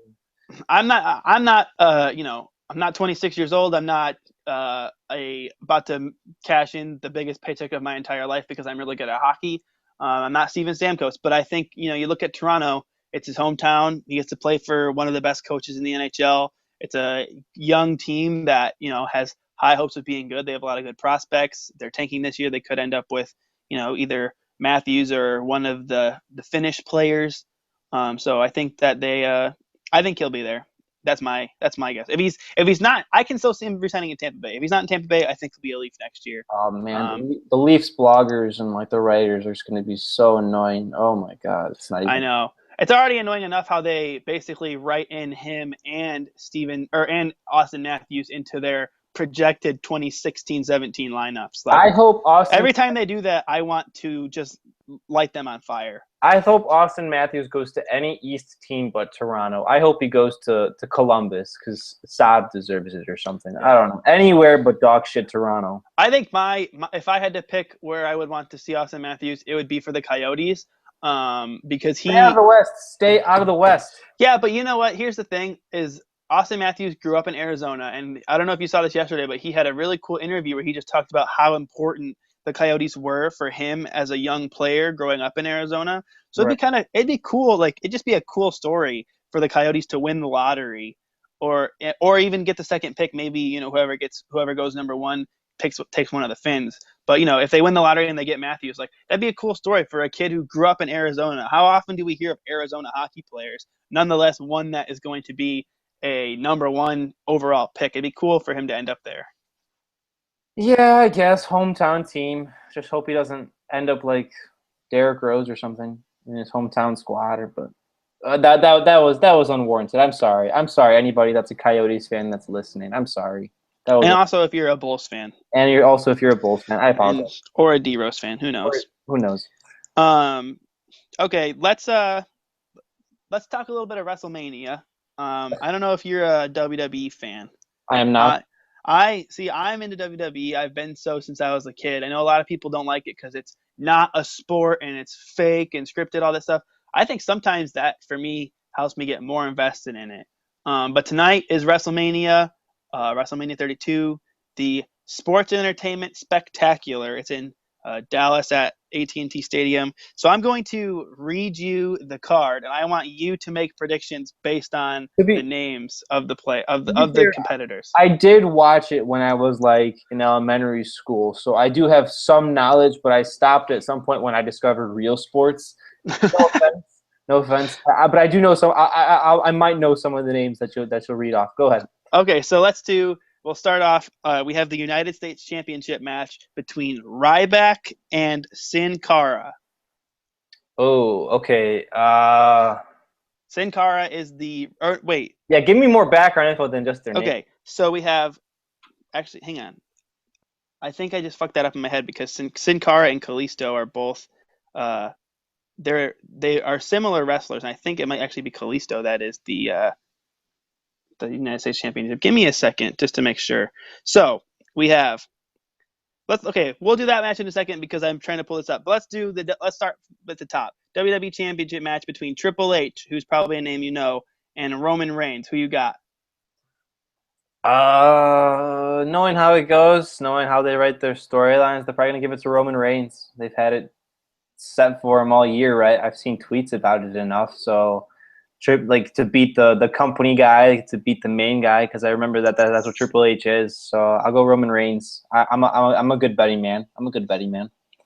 I'm not. I'm not 26 years old. I'm not about to cash in the biggest paycheck of my entire life because I'm really good at hockey. I'm not Steven Stamkos, but I think you look at Toronto. It's his hometown. He gets to play for one of the best coaches in the NHL. It's a young team that has high hopes of being good. They have a lot of good prospects. They're tanking this year. They could end up with either Matthews or one of the Finnish players. So I think that I think he'll be there. That's my guess. If he's not, I can still see him resigning in Tampa Bay. If he's not in Tampa Bay, I think he'll be a Leaf next year. Oh man, the Leafs bloggers and the writers are just going to be so annoying. Oh my god, it's not even. I know. It's already annoying enough how they basically write in him and and Austin Matthews into their projected 2016-17 lineups. I hope Austin. Every time they do that, I want to just light them on fire. I hope Austin Matthews goes to any East team but Toronto. I hope he goes to Columbus because Saab deserves it or something. I don't know. Anywhere but dog shit Toronto. I think if I had to pick where I would want to see Austin Matthews, it would be for the Coyotes. Because Stay out of the West. Stay out of the West. Yeah, but you know what? Here's the thing: is Austin Matthews grew up in Arizona, and I don't know if you saw this yesterday, but he had a really cool interview where he just talked about how important the Coyotes were for him as a young player growing up in Arizona. So it'd be cool. Like it'd just be a cool story for the Coyotes to win the lottery, or even get the second pick. Maybe whoever goes number one takes one of the Finns. But if they win the lottery and they get Matthews, that'd be a cool story for a kid who grew up in Arizona. How often do we hear of Arizona hockey players? Nonetheless, one that is going to be a number one overall pick. It'd be cool for him to end up there. Yeah, I guess hometown team. Just hope he doesn't end up like Derrick Rose or something in his hometown squad. But that was unwarranted. I'm sorry. Anybody that's a Coyotes fan that's listening. I'm sorry. And also, if you're a Bulls fan. And if you're a Bulls fan, I apologize. Or a D-Rose fan, who knows? Who knows? Okay, let's talk a little bit of WrestleMania. I don't know if you're a WWE fan. I am not. I'm into WWE. I've been so since I was a kid. I know a lot of people don't like it because it's not a sport and it's fake and scripted, all that stuff. I think sometimes that, for me, helps me get more invested in it. But tonight is WrestleMania. WrestleMania 32, the sports and entertainment spectacular. It's in Dallas at AT&T Stadium. So I'm going to read you the card, and I want you to make predictions based on the names of the the competitors. I did watch it when I was in elementary school, so I do have some knowledge, but I stopped at some point when I discovered real sports. No offense, but I do know some. I might know some of the names that you'll read off. Go ahead. Okay, so we'll start off. We have the United States Championship match between Ryback and Sin Cara. Oh, okay. Sin Cara is wait. Yeah, give me more background info than just their name. Okay, so we have. Actually, hang on. I think I just fucked that up in my head because Sin Cara and Kalisto are both. They are similar wrestlers, and I think it might actually be Kalisto that is the United States Championship. Give me a second just to make sure. So we have. We'll do that match in a second because I'm trying to pull this up. But let's start at the top. WWE Championship match between Triple H, who's probably a name you know, and Roman Reigns. Who you got? Knowing how it goes, knowing how they write their storylines, they're probably gonna give it to Roman Reigns. They've had it set for him all year, right? I've seen tweets about it enough, so to beat the company guy, to beat the main guy, because I remember that's what Triple H is. So I'll go Roman Reigns. I'm a good betting man.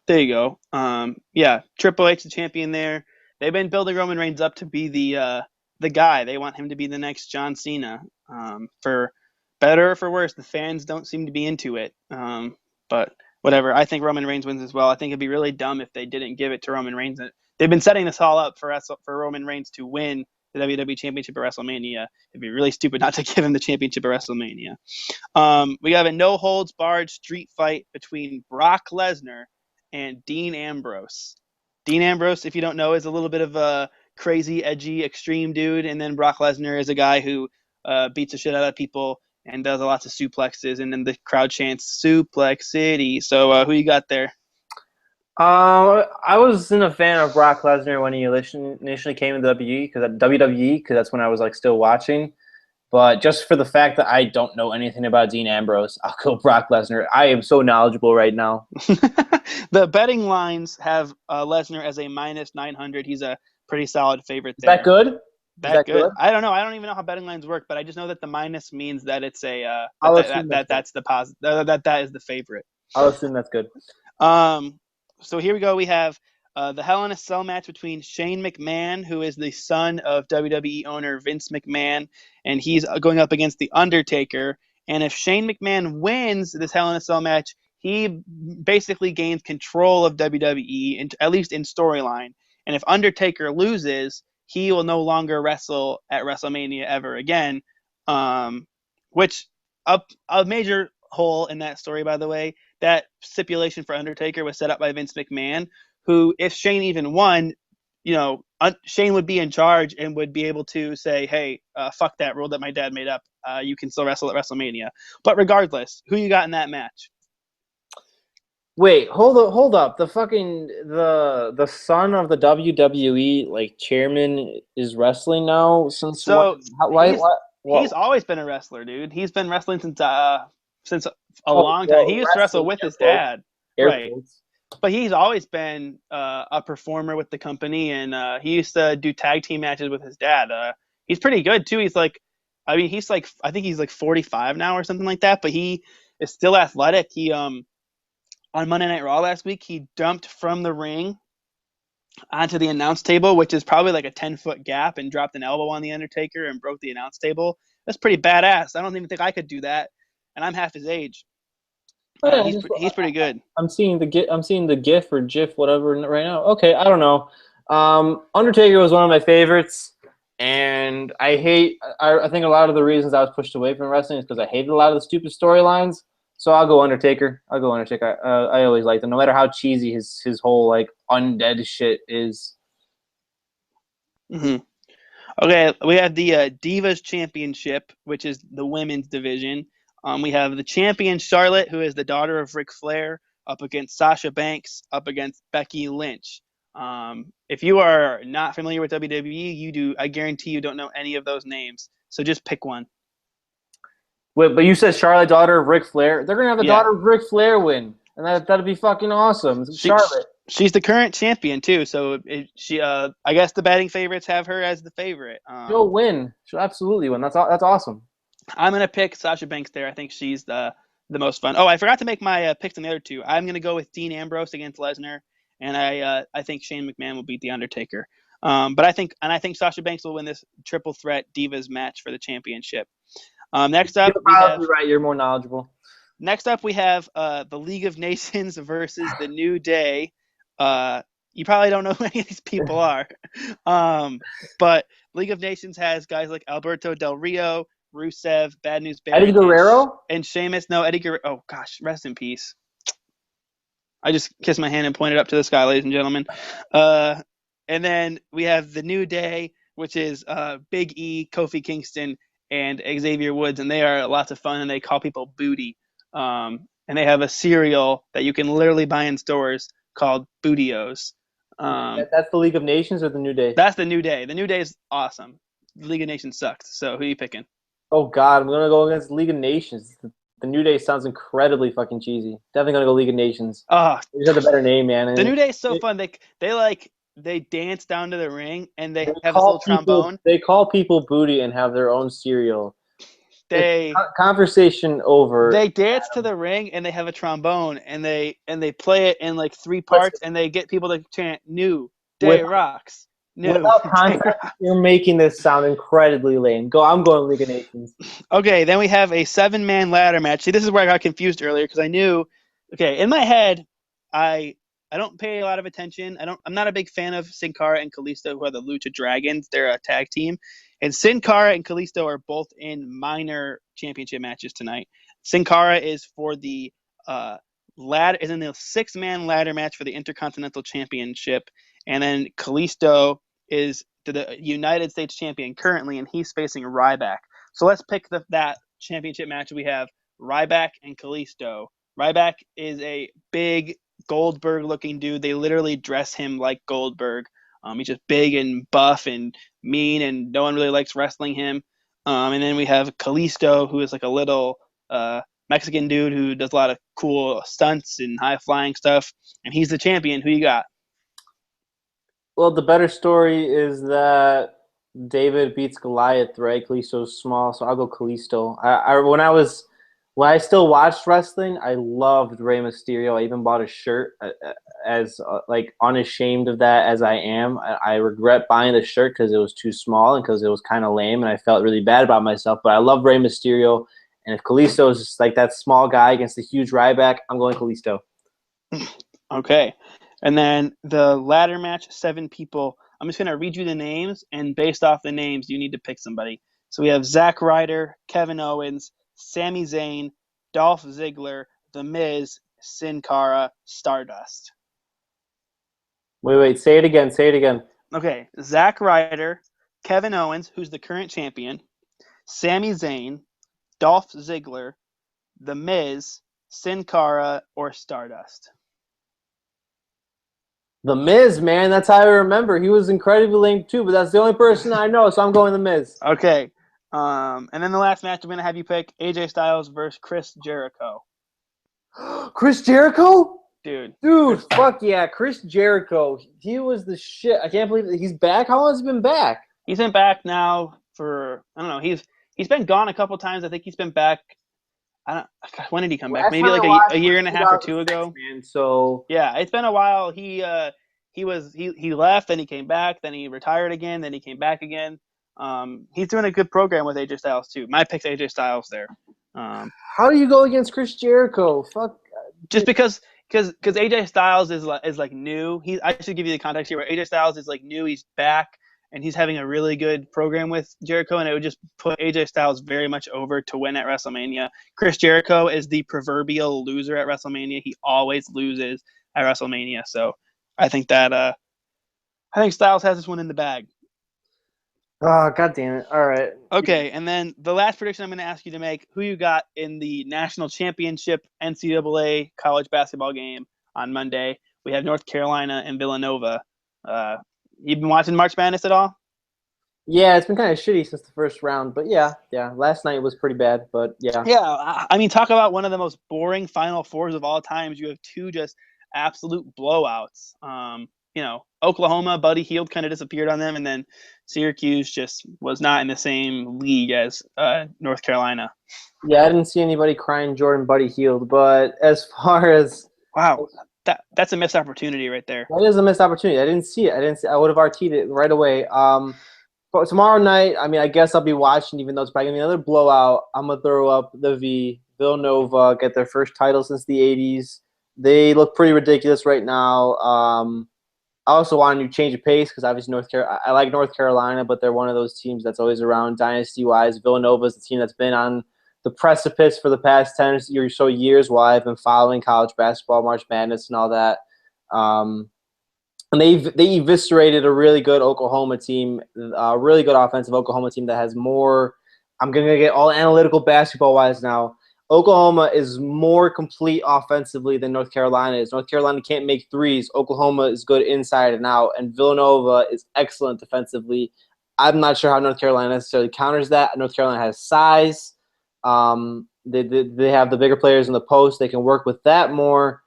There you go. Yeah, Triple H the champion there. They've been building Roman Reigns up to be the guy. They want him to be the next John Cena. For better or for worse, the fans don't seem to be into it. But whatever. I think Roman Reigns wins as well. I think it'd be really dumb if they didn't give it to Roman Reigns. They've been setting this all up for Roman Reigns to win the WWE Championship at WrestleMania. It'd be really stupid not to give him the championship at WrestleMania. We have a no-holds-barred street fight between Brock Lesnar and Dean Ambrose. Dean Ambrose, if you don't know, is a little bit of a crazy, edgy, extreme dude, and then Brock Lesnar is a guy who beats the shit out of people and does lots of suplexes, and then the crowd chants "Suplex City." So who you got there? I wasn't a fan of Brock Lesnar when he initially came to WWE because that's when I was like still watching. But just for the fact that I don't know anything about Dean Ambrose, I'll go Brock Lesnar. I am so knowledgeable right now. The betting lines have Lesnar as a minus 900. He's a pretty solid favorite there. Is that good? Is that good? I don't know. I don't even know how betting lines work, but I just know that the minus means that it's a that's the positive. That is the favorite. I'll assume that's good. So here we go. We have the Hell in a Cell match between Shane McMahon, who is the son of WWE owner Vince McMahon, and he's going up against The Undertaker. And if Shane McMahon wins this Hell in a Cell match, he basically gains control of WWE, at least in storyline. And if Undertaker loses, he will no longer wrestle at WrestleMania ever again, which a major hole in that story, by the way. That stipulation for Undertaker was set up by Vince McMahon, who, if Shane even won, Shane would be in charge and would be able to say, hey, fuck that rule that my dad made up. You can still wrestle at WrestleMania. But regardless, who you got in that match? Wait, hold up. The son of the WWE chairman is wrestling now since he's always been a wrestler, dude. He's been wrestling since a long time. He used to wrestle with his dad, right? But he's always been a performer with the company, and he used to do tag team matches with his dad. He's pretty good too. I think he's like 45 now or something like that. But he is still athletic. He on Monday Night Raw last week, he jumped from the ring onto the announce table, which is probably like a 10-foot gap, and dropped an elbow on the Undertaker and broke the announce table. That's pretty badass. I don't even think I could do that, and I'm half his age. He's pretty good. I'm seeing the GIF or GIF, whatever, right now. Okay, I don't know. Undertaker was one of my favorites, and I think a lot of the reasons I was pushed away from wrestling is because I hated a lot of the stupid storylines. So I'll go Undertaker. I always liked him, no matter how cheesy his whole like undead shit is. Mm-hmm. Okay, we have the Divas Championship, which is the women's division. We have the champion Charlotte, who is the daughter of Ric Flair, up against Sasha Banks, up against Becky Lynch. If you are not familiar with WWE, I guarantee you don't know any of those names. So just pick one. Wait, but you said Charlotte, daughter of Ric Flair. They're gonna have the daughter of Ric Flair win, and that'd be fucking awesome. Charlotte. She's the current champion too, so I guess the betting favorites have her as the favorite. She'll win. She'll absolutely win. That's awesome. I'm gonna pick Sasha Banks there. I think she's the most fun. Oh, I forgot to make my picks on the other two. I'm gonna go with Dean Ambrose against Lesnar, and I think Shane McMahon will beat the Undertaker. But I think Sasha Banks will win this triple threat Divas match for the championship. Next up, right. You're more knowledgeable. Next up, we have the League of Nations versus the New Day. You probably don't know who any of these people are, but League of Nations has guys like Alberto Del Rio, Rusev, Bad News Barry, Eddie Guerrero, and Sheamus. No, Eddie Guerrero. Oh gosh, rest in peace. I just kissed my hand and pointed up to the sky, ladies and gentlemen. And then we have the New Day, which is Big E, Kofi Kingston, and Xavier Woods, and they are lots of fun, and they call people booty. And they have a cereal that you can literally buy in stores called Bootios. That's the League of Nations or the New Day? That's the New Day. The New Day is awesome. The League of Nations sucked. So who are you picking? Oh, God. I'm going to go against League of Nations. The New Day sounds incredibly fucking cheesy. Definitely going to go League of Nations. Oh, they just have a better name, man. The New Day is so fun. They dance down to the ring, and they have this little trombone. They call people booty and have their own cereal. Conversation over. They dance to the ring, and they have a trombone, and they play it in like 3 parts, and they get people to chant "New Day Rocks." Without context, you're making this sound incredibly lame. I'm going League of Nations. Okay, then we have a 7-man ladder match. See, this is where I got confused earlier because I knew. Okay, in my head, I I don't pay a lot of attention. I'm not a big fan of Sin Cara and Kalisto, who are the Lucha Dragons. They're a tag team, and Sin Cara and Kalisto are both in minor championship matches tonight. Sin Cara is for the ladder, is in the 6-man ladder match for the Intercontinental Championship, and then Kalisto is the United States champion currently, and he's facing Ryback. So let's pick that championship match. We have Ryback and Kalisto. Ryback is a big Goldberg-looking dude. They literally dress him like Goldberg. He's just big and buff and mean, and no one really likes wrestling him. And then we have Kalisto, who is like a little Mexican dude who does a lot of cool stunts and high-flying stuff, and he's the champion. Who you got? Well, the better story is that David beats Goliath, right? Kalisto's small, so I'll go Kalisto. When I still watched wrestling, I loved Rey Mysterio. I even bought a shirt as like unashamed of that as I am. I regret buying the shirt because it was too small and because it was kind of lame, and I felt really bad about myself. But I love Rey Mysterio, and if Kalisto is just like that small guy against the huge Ryback, I'm going Kalisto. Okay. And then the ladder match, 7 people. I'm just going to read you the names, and based off the names, you need to pick somebody. So we have Zack Ryder, Kevin Owens, Sami Zayn, Dolph Ziggler, The Miz, Sin Cara, Stardust. Wait. Say it again. Okay. Zack Ryder, Kevin Owens, who's the current champion, Sami Zayn, Dolph Ziggler, The Miz, Sin Cara, or Stardust. The Miz, man, that's how I remember. He was incredibly lame too, but that's the only person I know, so I'm going The Miz. Okay. And then the last match I'm going to have you pick, AJ Styles versus Chris Jericho. Chris Jericho? Dude, fuck yeah. Chris Jericho. He was the shit. I can't believe that he's back. How long has he been back? He's been back now for, I don't know, he's been gone a couple times. I think he's been back, when did he come back? Maybe like a year and a half or 2 ago. Man, so yeah, it's been a while. He left, then he came back, then he retired again, then he came back again. He's doing a good program with AJ Styles too. My pick's AJ Styles there. How do you go against Chris Jericho? Fuck. Just because AJ Styles is like new. I should give you the context here. Where AJ Styles is like new. He's back and he's having a really good program with Jericho, and it would just put AJ Styles very much over to win at WrestleMania. Chris Jericho is the proverbial loser at WrestleMania. He always loses at WrestleMania. So I think Styles has this one in the bag. Oh, God damn it. All right. Okay, and then the last prediction I'm going to ask you to make, who you got in the National Championship NCAA college basketball game on Monday. We have North Carolina and Villanova. You've been watching March Madness at all? Yeah, it's been kind of shitty since the first round, but yeah. Last night was pretty bad, but yeah. Yeah, I mean, talk about one of the most boring Final Fours of all times. You have 2 just absolute blowouts. Oklahoma, Buddy Hield kind of disappeared on them, and then Syracuse just was not in the same league as North Carolina. Yeah, I didn't see anybody crying Jordan Buddy Hield, but as far as wow, that's a missed opportunity right there. That is a missed opportunity. I didn't see it. I would have RT'd it right away. But tomorrow night, I mean, I guess I'll be watching, even though it's probably gonna be another blowout. I'm gonna throw up the V. Villanova get their first title since the '80s. They look pretty ridiculous right now. I also want to change of pace because obviously I like North Carolina, but they're one of those teams that's always around dynasty-wise. Villanova is the team that's been on the precipice for the past 10 or so years while I've been following college basketball, March Madness, and all that. And they eviscerated a really good Oklahoma team, a really good offensive Oklahoma team that has more. I'm going to get all analytical basketball-wise now. Oklahoma is more complete offensively than North Carolina is. North Carolina can't make threes. Oklahoma is good inside and out, and Villanova is excellent defensively. I'm not sure how North Carolina necessarily counters that. North Carolina has size. They have the bigger players in the post. They can work with that more,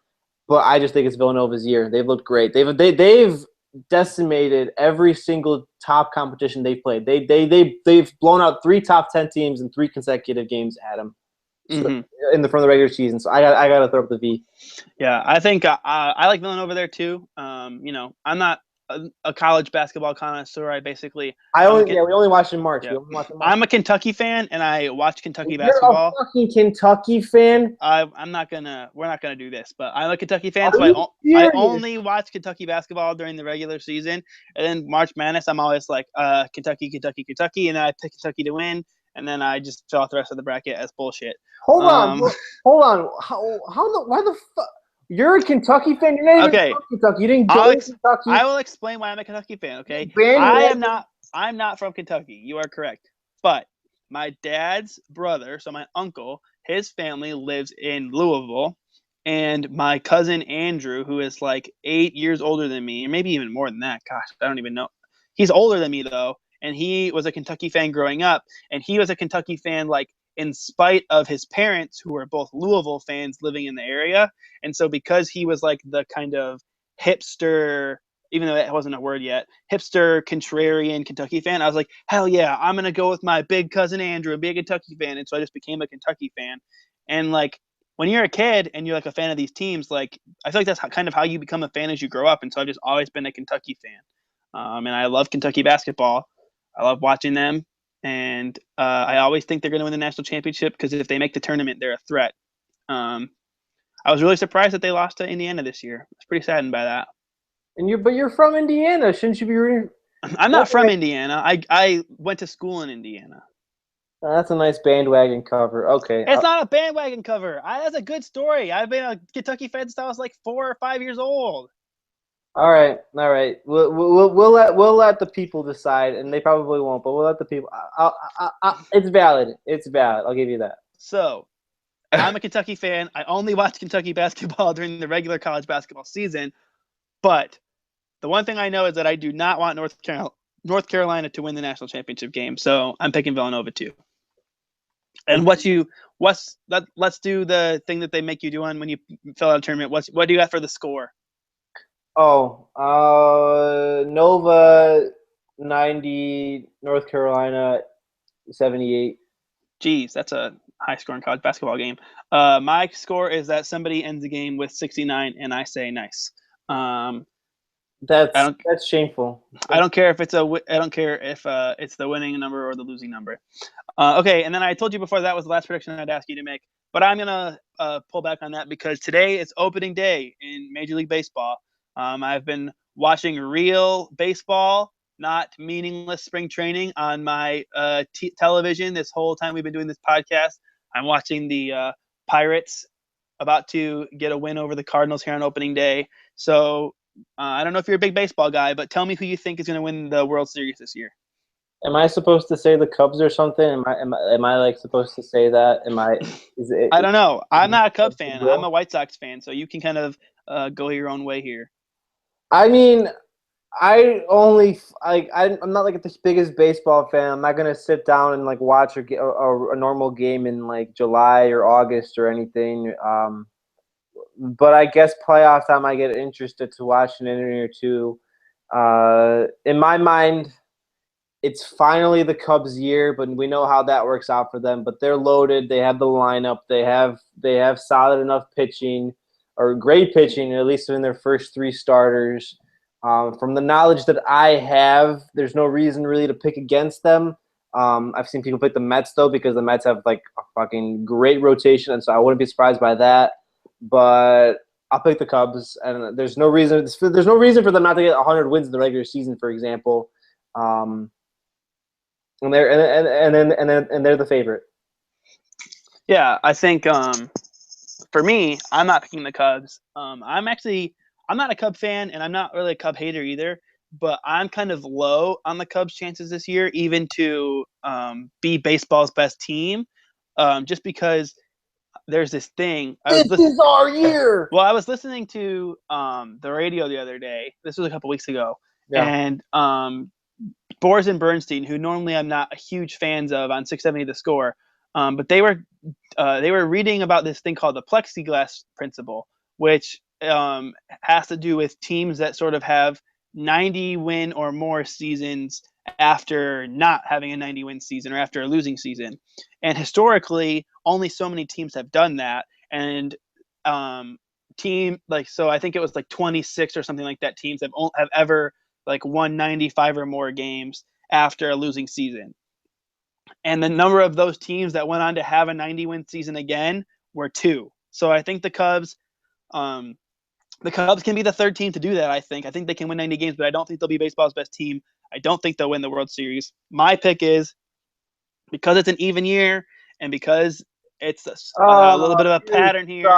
but I just think it's Villanova's year. They've looked great. They've decimated every single top competition they've played. They've blown out 3 top 10 teams in 3 consecutive games at them. From the regular season, so I got to throw up the V. Yeah, I think I like Villanova there too. I'm not a college basketball connoisseur. We only watch in March. Yeah. We only watch in March. I'm a Kentucky fan, and I watch Kentucky You're basketball. a fucking Kentucky fan? We're not gonna do this, but I'm a Kentucky fan, Are so you I serious? only watch Kentucky basketball during the regular season, and then March Madness, I'm always like, Kentucky, Kentucky, Kentucky, and then I pick Kentucky to win, and then I just fill out the rest of the bracket as bullshit. Hold on. Why the fuck? You're a Kentucky fan? You're not even from Kentucky. You didn't go to Kentucky. I will explain why I'm a Kentucky fan, okay? I'm not from Kentucky. You are correct. But my dad's brother, so my uncle, his family lives in Louisville, and my cousin Andrew, who is like 8 years older than me, or maybe even more than that. Gosh, I don't even know. He's older than me though, and he was a Kentucky fan growing up, and he was a Kentucky fan like in spite of his parents, who were both Louisville fans living in the area. And so because he was like the kind of hipster, even though that wasn't a word yet, hipster, contrarian Kentucky fan, I was like, hell yeah, I'm going to go with my big cousin Andrew and be a Kentucky fan. And so I just became a Kentucky fan. And like, when you're a kid and you're like a fan of these teams, like, I feel like that's kind of how you become a fan as you grow up. And so I've just always been a Kentucky fan. And I love Kentucky basketball. I love watching them. And I always think they're going to win the national championship because if they make the tournament, they're a threat. I was really surprised that they lost to Indiana this year. I was pretty saddened by that. But you're from Indiana. Shouldn't you be rooting? I'm not from Indiana. I went to school in Indiana. That's a nice bandwagon cover. Okay. It's not a bandwagon cover. That's a good story. I've been a Kentucky fan since I was like 4 or 5 years old. All right. We'll let the people decide, and they probably won't, but we'll let the people. It's valid. It's valid. I'll give you that. So, I'm a Kentucky fan. I only watch Kentucky basketball during the regular college basketball season, but the one thing I know is that I do not want North Carolina to win the national championship game. So I'm picking Villanova too. And let's do the thing that they make you do when you fill out a tournament. What do you got for the score? Oh, Nova 90, North Carolina 78. Geez, that's a high-scoring college basketball game. My score is that somebody ends the game with 69, and I say nice. That's shameful. I don't care if it's it's the winning number or the losing number. Okay, and then I told you before that was the last prediction I'd ask you to make, but I'm gonna pull back on that because today is opening day in Major League Baseball. I've been watching real baseball, not meaningless spring training, on my television this whole time we've been doing this podcast. I'm watching the Pirates about to get a win over the Cardinals here on opening day. So I don't know if you're a big baseball guy, but tell me who you think is going to win the World Series this year. Am I supposed to say the Cubs or something? Am I like supposed to say that? I don't know. I'm not a Cub fan. I'm a White Sox fan, so you can kind of go your own way here. I mean, I'm not like the biggest baseball fan. I'm not gonna sit down and like watch a normal game in like July or August or anything. But I guess playoff time I get interested to watch an inning or two. In my mind, it's finally the Cubs' year, but we know how that works out for them. But they're loaded. They have the lineup. They have solid enough pitching, or great pitching, at least in their first 3 starters. From the knowledge that I have, there's no reason really to pick against them. I've seen people pick the Mets though, because the Mets have like a fucking great rotation, and so I wouldn't be surprised by that. But I'll pick the Cubs, and there's no reason for them not to get 100 wins in the regular season, for example. And they're the favorite. Yeah, I think for me, I'm not picking the Cubs. I'm not a Cub fan, and I'm not really a Cub hater either. But I'm kind of low on the Cubs' chances this year, even to be baseball's best team, just because there's this thing. This is our year. Well, I was listening to the radio the other day. This was a couple weeks ago, yeah. And Boers and Bernstein, who normally I'm not huge fans of on 670 The Score, but they were reading about this thing called the plexiglass principle, which has to do with teams that sort of have 90 win or more seasons after not having a 90 win season or after a losing season. And historically, only so many teams have done that. And so I think it was like 26 or something like that teams have ever like won 95 or more games after a losing season. And the number of those teams that went on to have a 90-win season again were 2. So I think um, the Cubs can be the third team to do that. I think they can win 90 games, but I don't think they'll be baseball's best team. I don't think they'll win the World Series. My pick is, because it's an even year and because it's a little bit of a pattern here,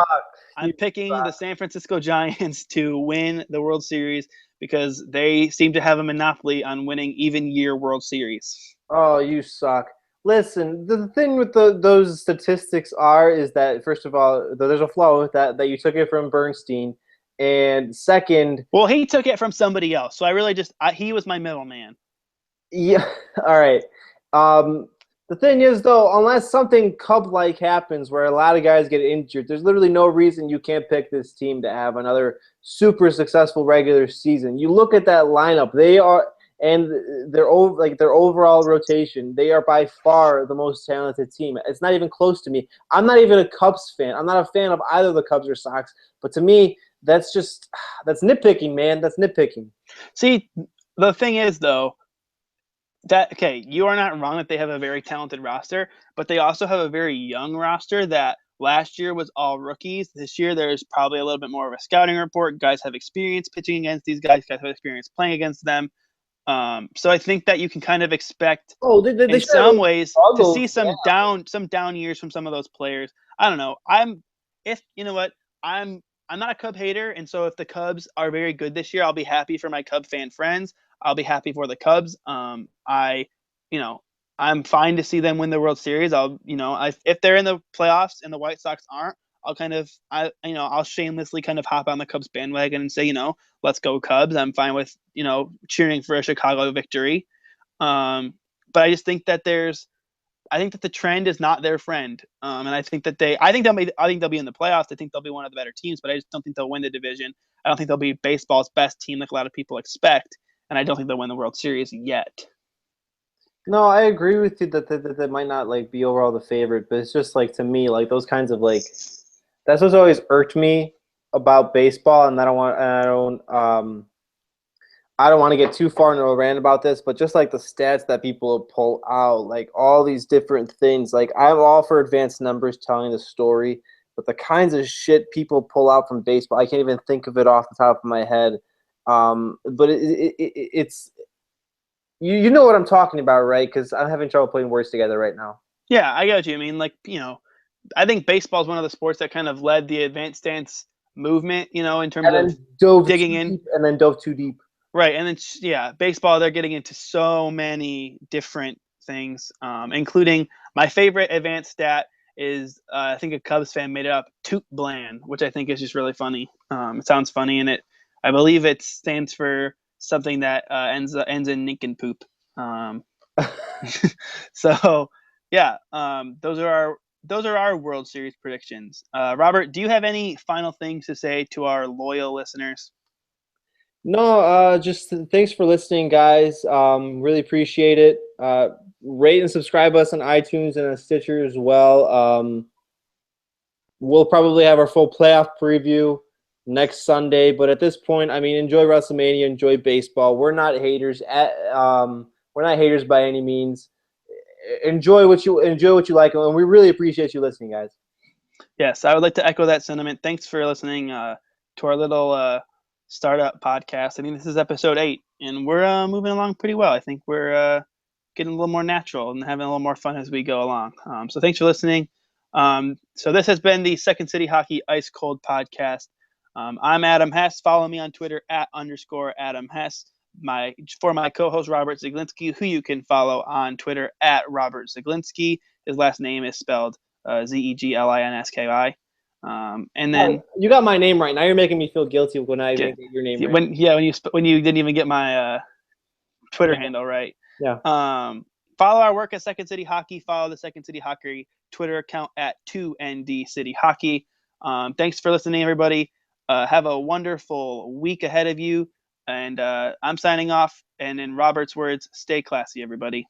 I'm picking the San Francisco Giants to win the World Series because they seem to have a monopoly on winning even year World Series. Oh, you suck. Listen, the thing with those statistics is that, first of all, there's a flaw with that you took it from Bernstein. And second... Well, he took it from somebody else. So I really he was my middleman. Yeah, all right. The thing is, though, unless something Cub-like happens where a lot of guys get injured, there's literally no reason you can't pick this team to have another super successful regular season. You look at that lineup; and their overall rotation, they are by far the most talented team. It's not even close to me. I'm not even a Cubs fan. I'm not a fan of either the Cubs or Sox. But to me, that's nitpicking, man. That's nitpicking. See, the thing is, though, you are not wrong that they have a very talented roster, but they also have a very young roster that last year was all rookies. This year, there's probably a little bit more of a scouting report. Guys have experience pitching against these guys. Guys have experience playing against them. So I think that you can kind of expect, in some ways, to see some down years from some of those players. I don't know. I'm not a Cub hater, and so if the Cubs are very good this year, I'll be happy for my Cub fan friends. I'll be happy for the Cubs. I'm fine to see them win the World Series. If they're in the playoffs and the White Sox aren't, I'll shamelessly kind of hop on the Cubs bandwagon and say, let's go Cubs. I'm fine with, cheering for a Chicago victory. But I just think that the trend is not their friend. And I think they'll be in the playoffs. I think they'll be one of the better teams, but I just don't think they'll win the division. I don't think they'll be baseball's best team like a lot of people expect. And I don't think they'll win the World Series yet. No, I agree with you that might not be overall the favorite, but it's just to me, those kinds of that's what's always irked me about baseball, and I don't want to get too far into a rant about this, but just the stats that people pull out, all these different things. I'm all for advanced numbers telling the story, but the kinds of shit people pull out from baseball, I can't even think of it off the top of my head. But it's you know what I'm talking about, right? Because I'm having trouble putting words together right now. Yeah, I get what you mean. I think baseball is one of the sports that kind of led the advanced stance movement, in terms of digging in. And then dove too deep. Right. And then, baseball, they're getting into so many different things, including my favorite advanced stat is, I think a Cubs fan made it up, toot bland, which I think is just really funny. It sounds funny, and I believe it stands for something that ends in nincompoop. So, yeah, those are our World Series predictions. Robert, do you have any final things to say to our loyal listeners? No, just thanks for listening, guys. Really appreciate it. Rate and subscribe us on iTunes and on Stitcher as well. We'll probably have our full playoff preview next Sunday, but at this point, enjoy WrestleMania, enjoy baseball. We're not haters. We're not haters by any means. Enjoy what you like, and we really appreciate you listening, guys. Yes, I would like to echo that sentiment. Thanks for listening to our little startup podcast. I think this is episode 8, and we're moving along pretty well. I think we're getting a little more natural and having a little more fun as we go along. So thanks for listening. So this has been the Second City Hockey Ice Cold Podcast. I'm Adam Hess. Follow me on Twitter @_Adam Hess. For my co-host Robert Ziglinski, who you can follow on Twitter @Robert Ziglinski. His last name is spelled Zeglinski. And then you got my name right. Now you're making me feel guilty when I get your name right. When you didn't even get my Twitter handle right. Yeah. Follow our work at Second City Hockey. Follow the Second City Hockey Twitter account @2ND City Hockey. Thanks for listening, everybody. Have a wonderful week ahead of you. And I'm signing off. And in Robert's words, stay classy, everybody.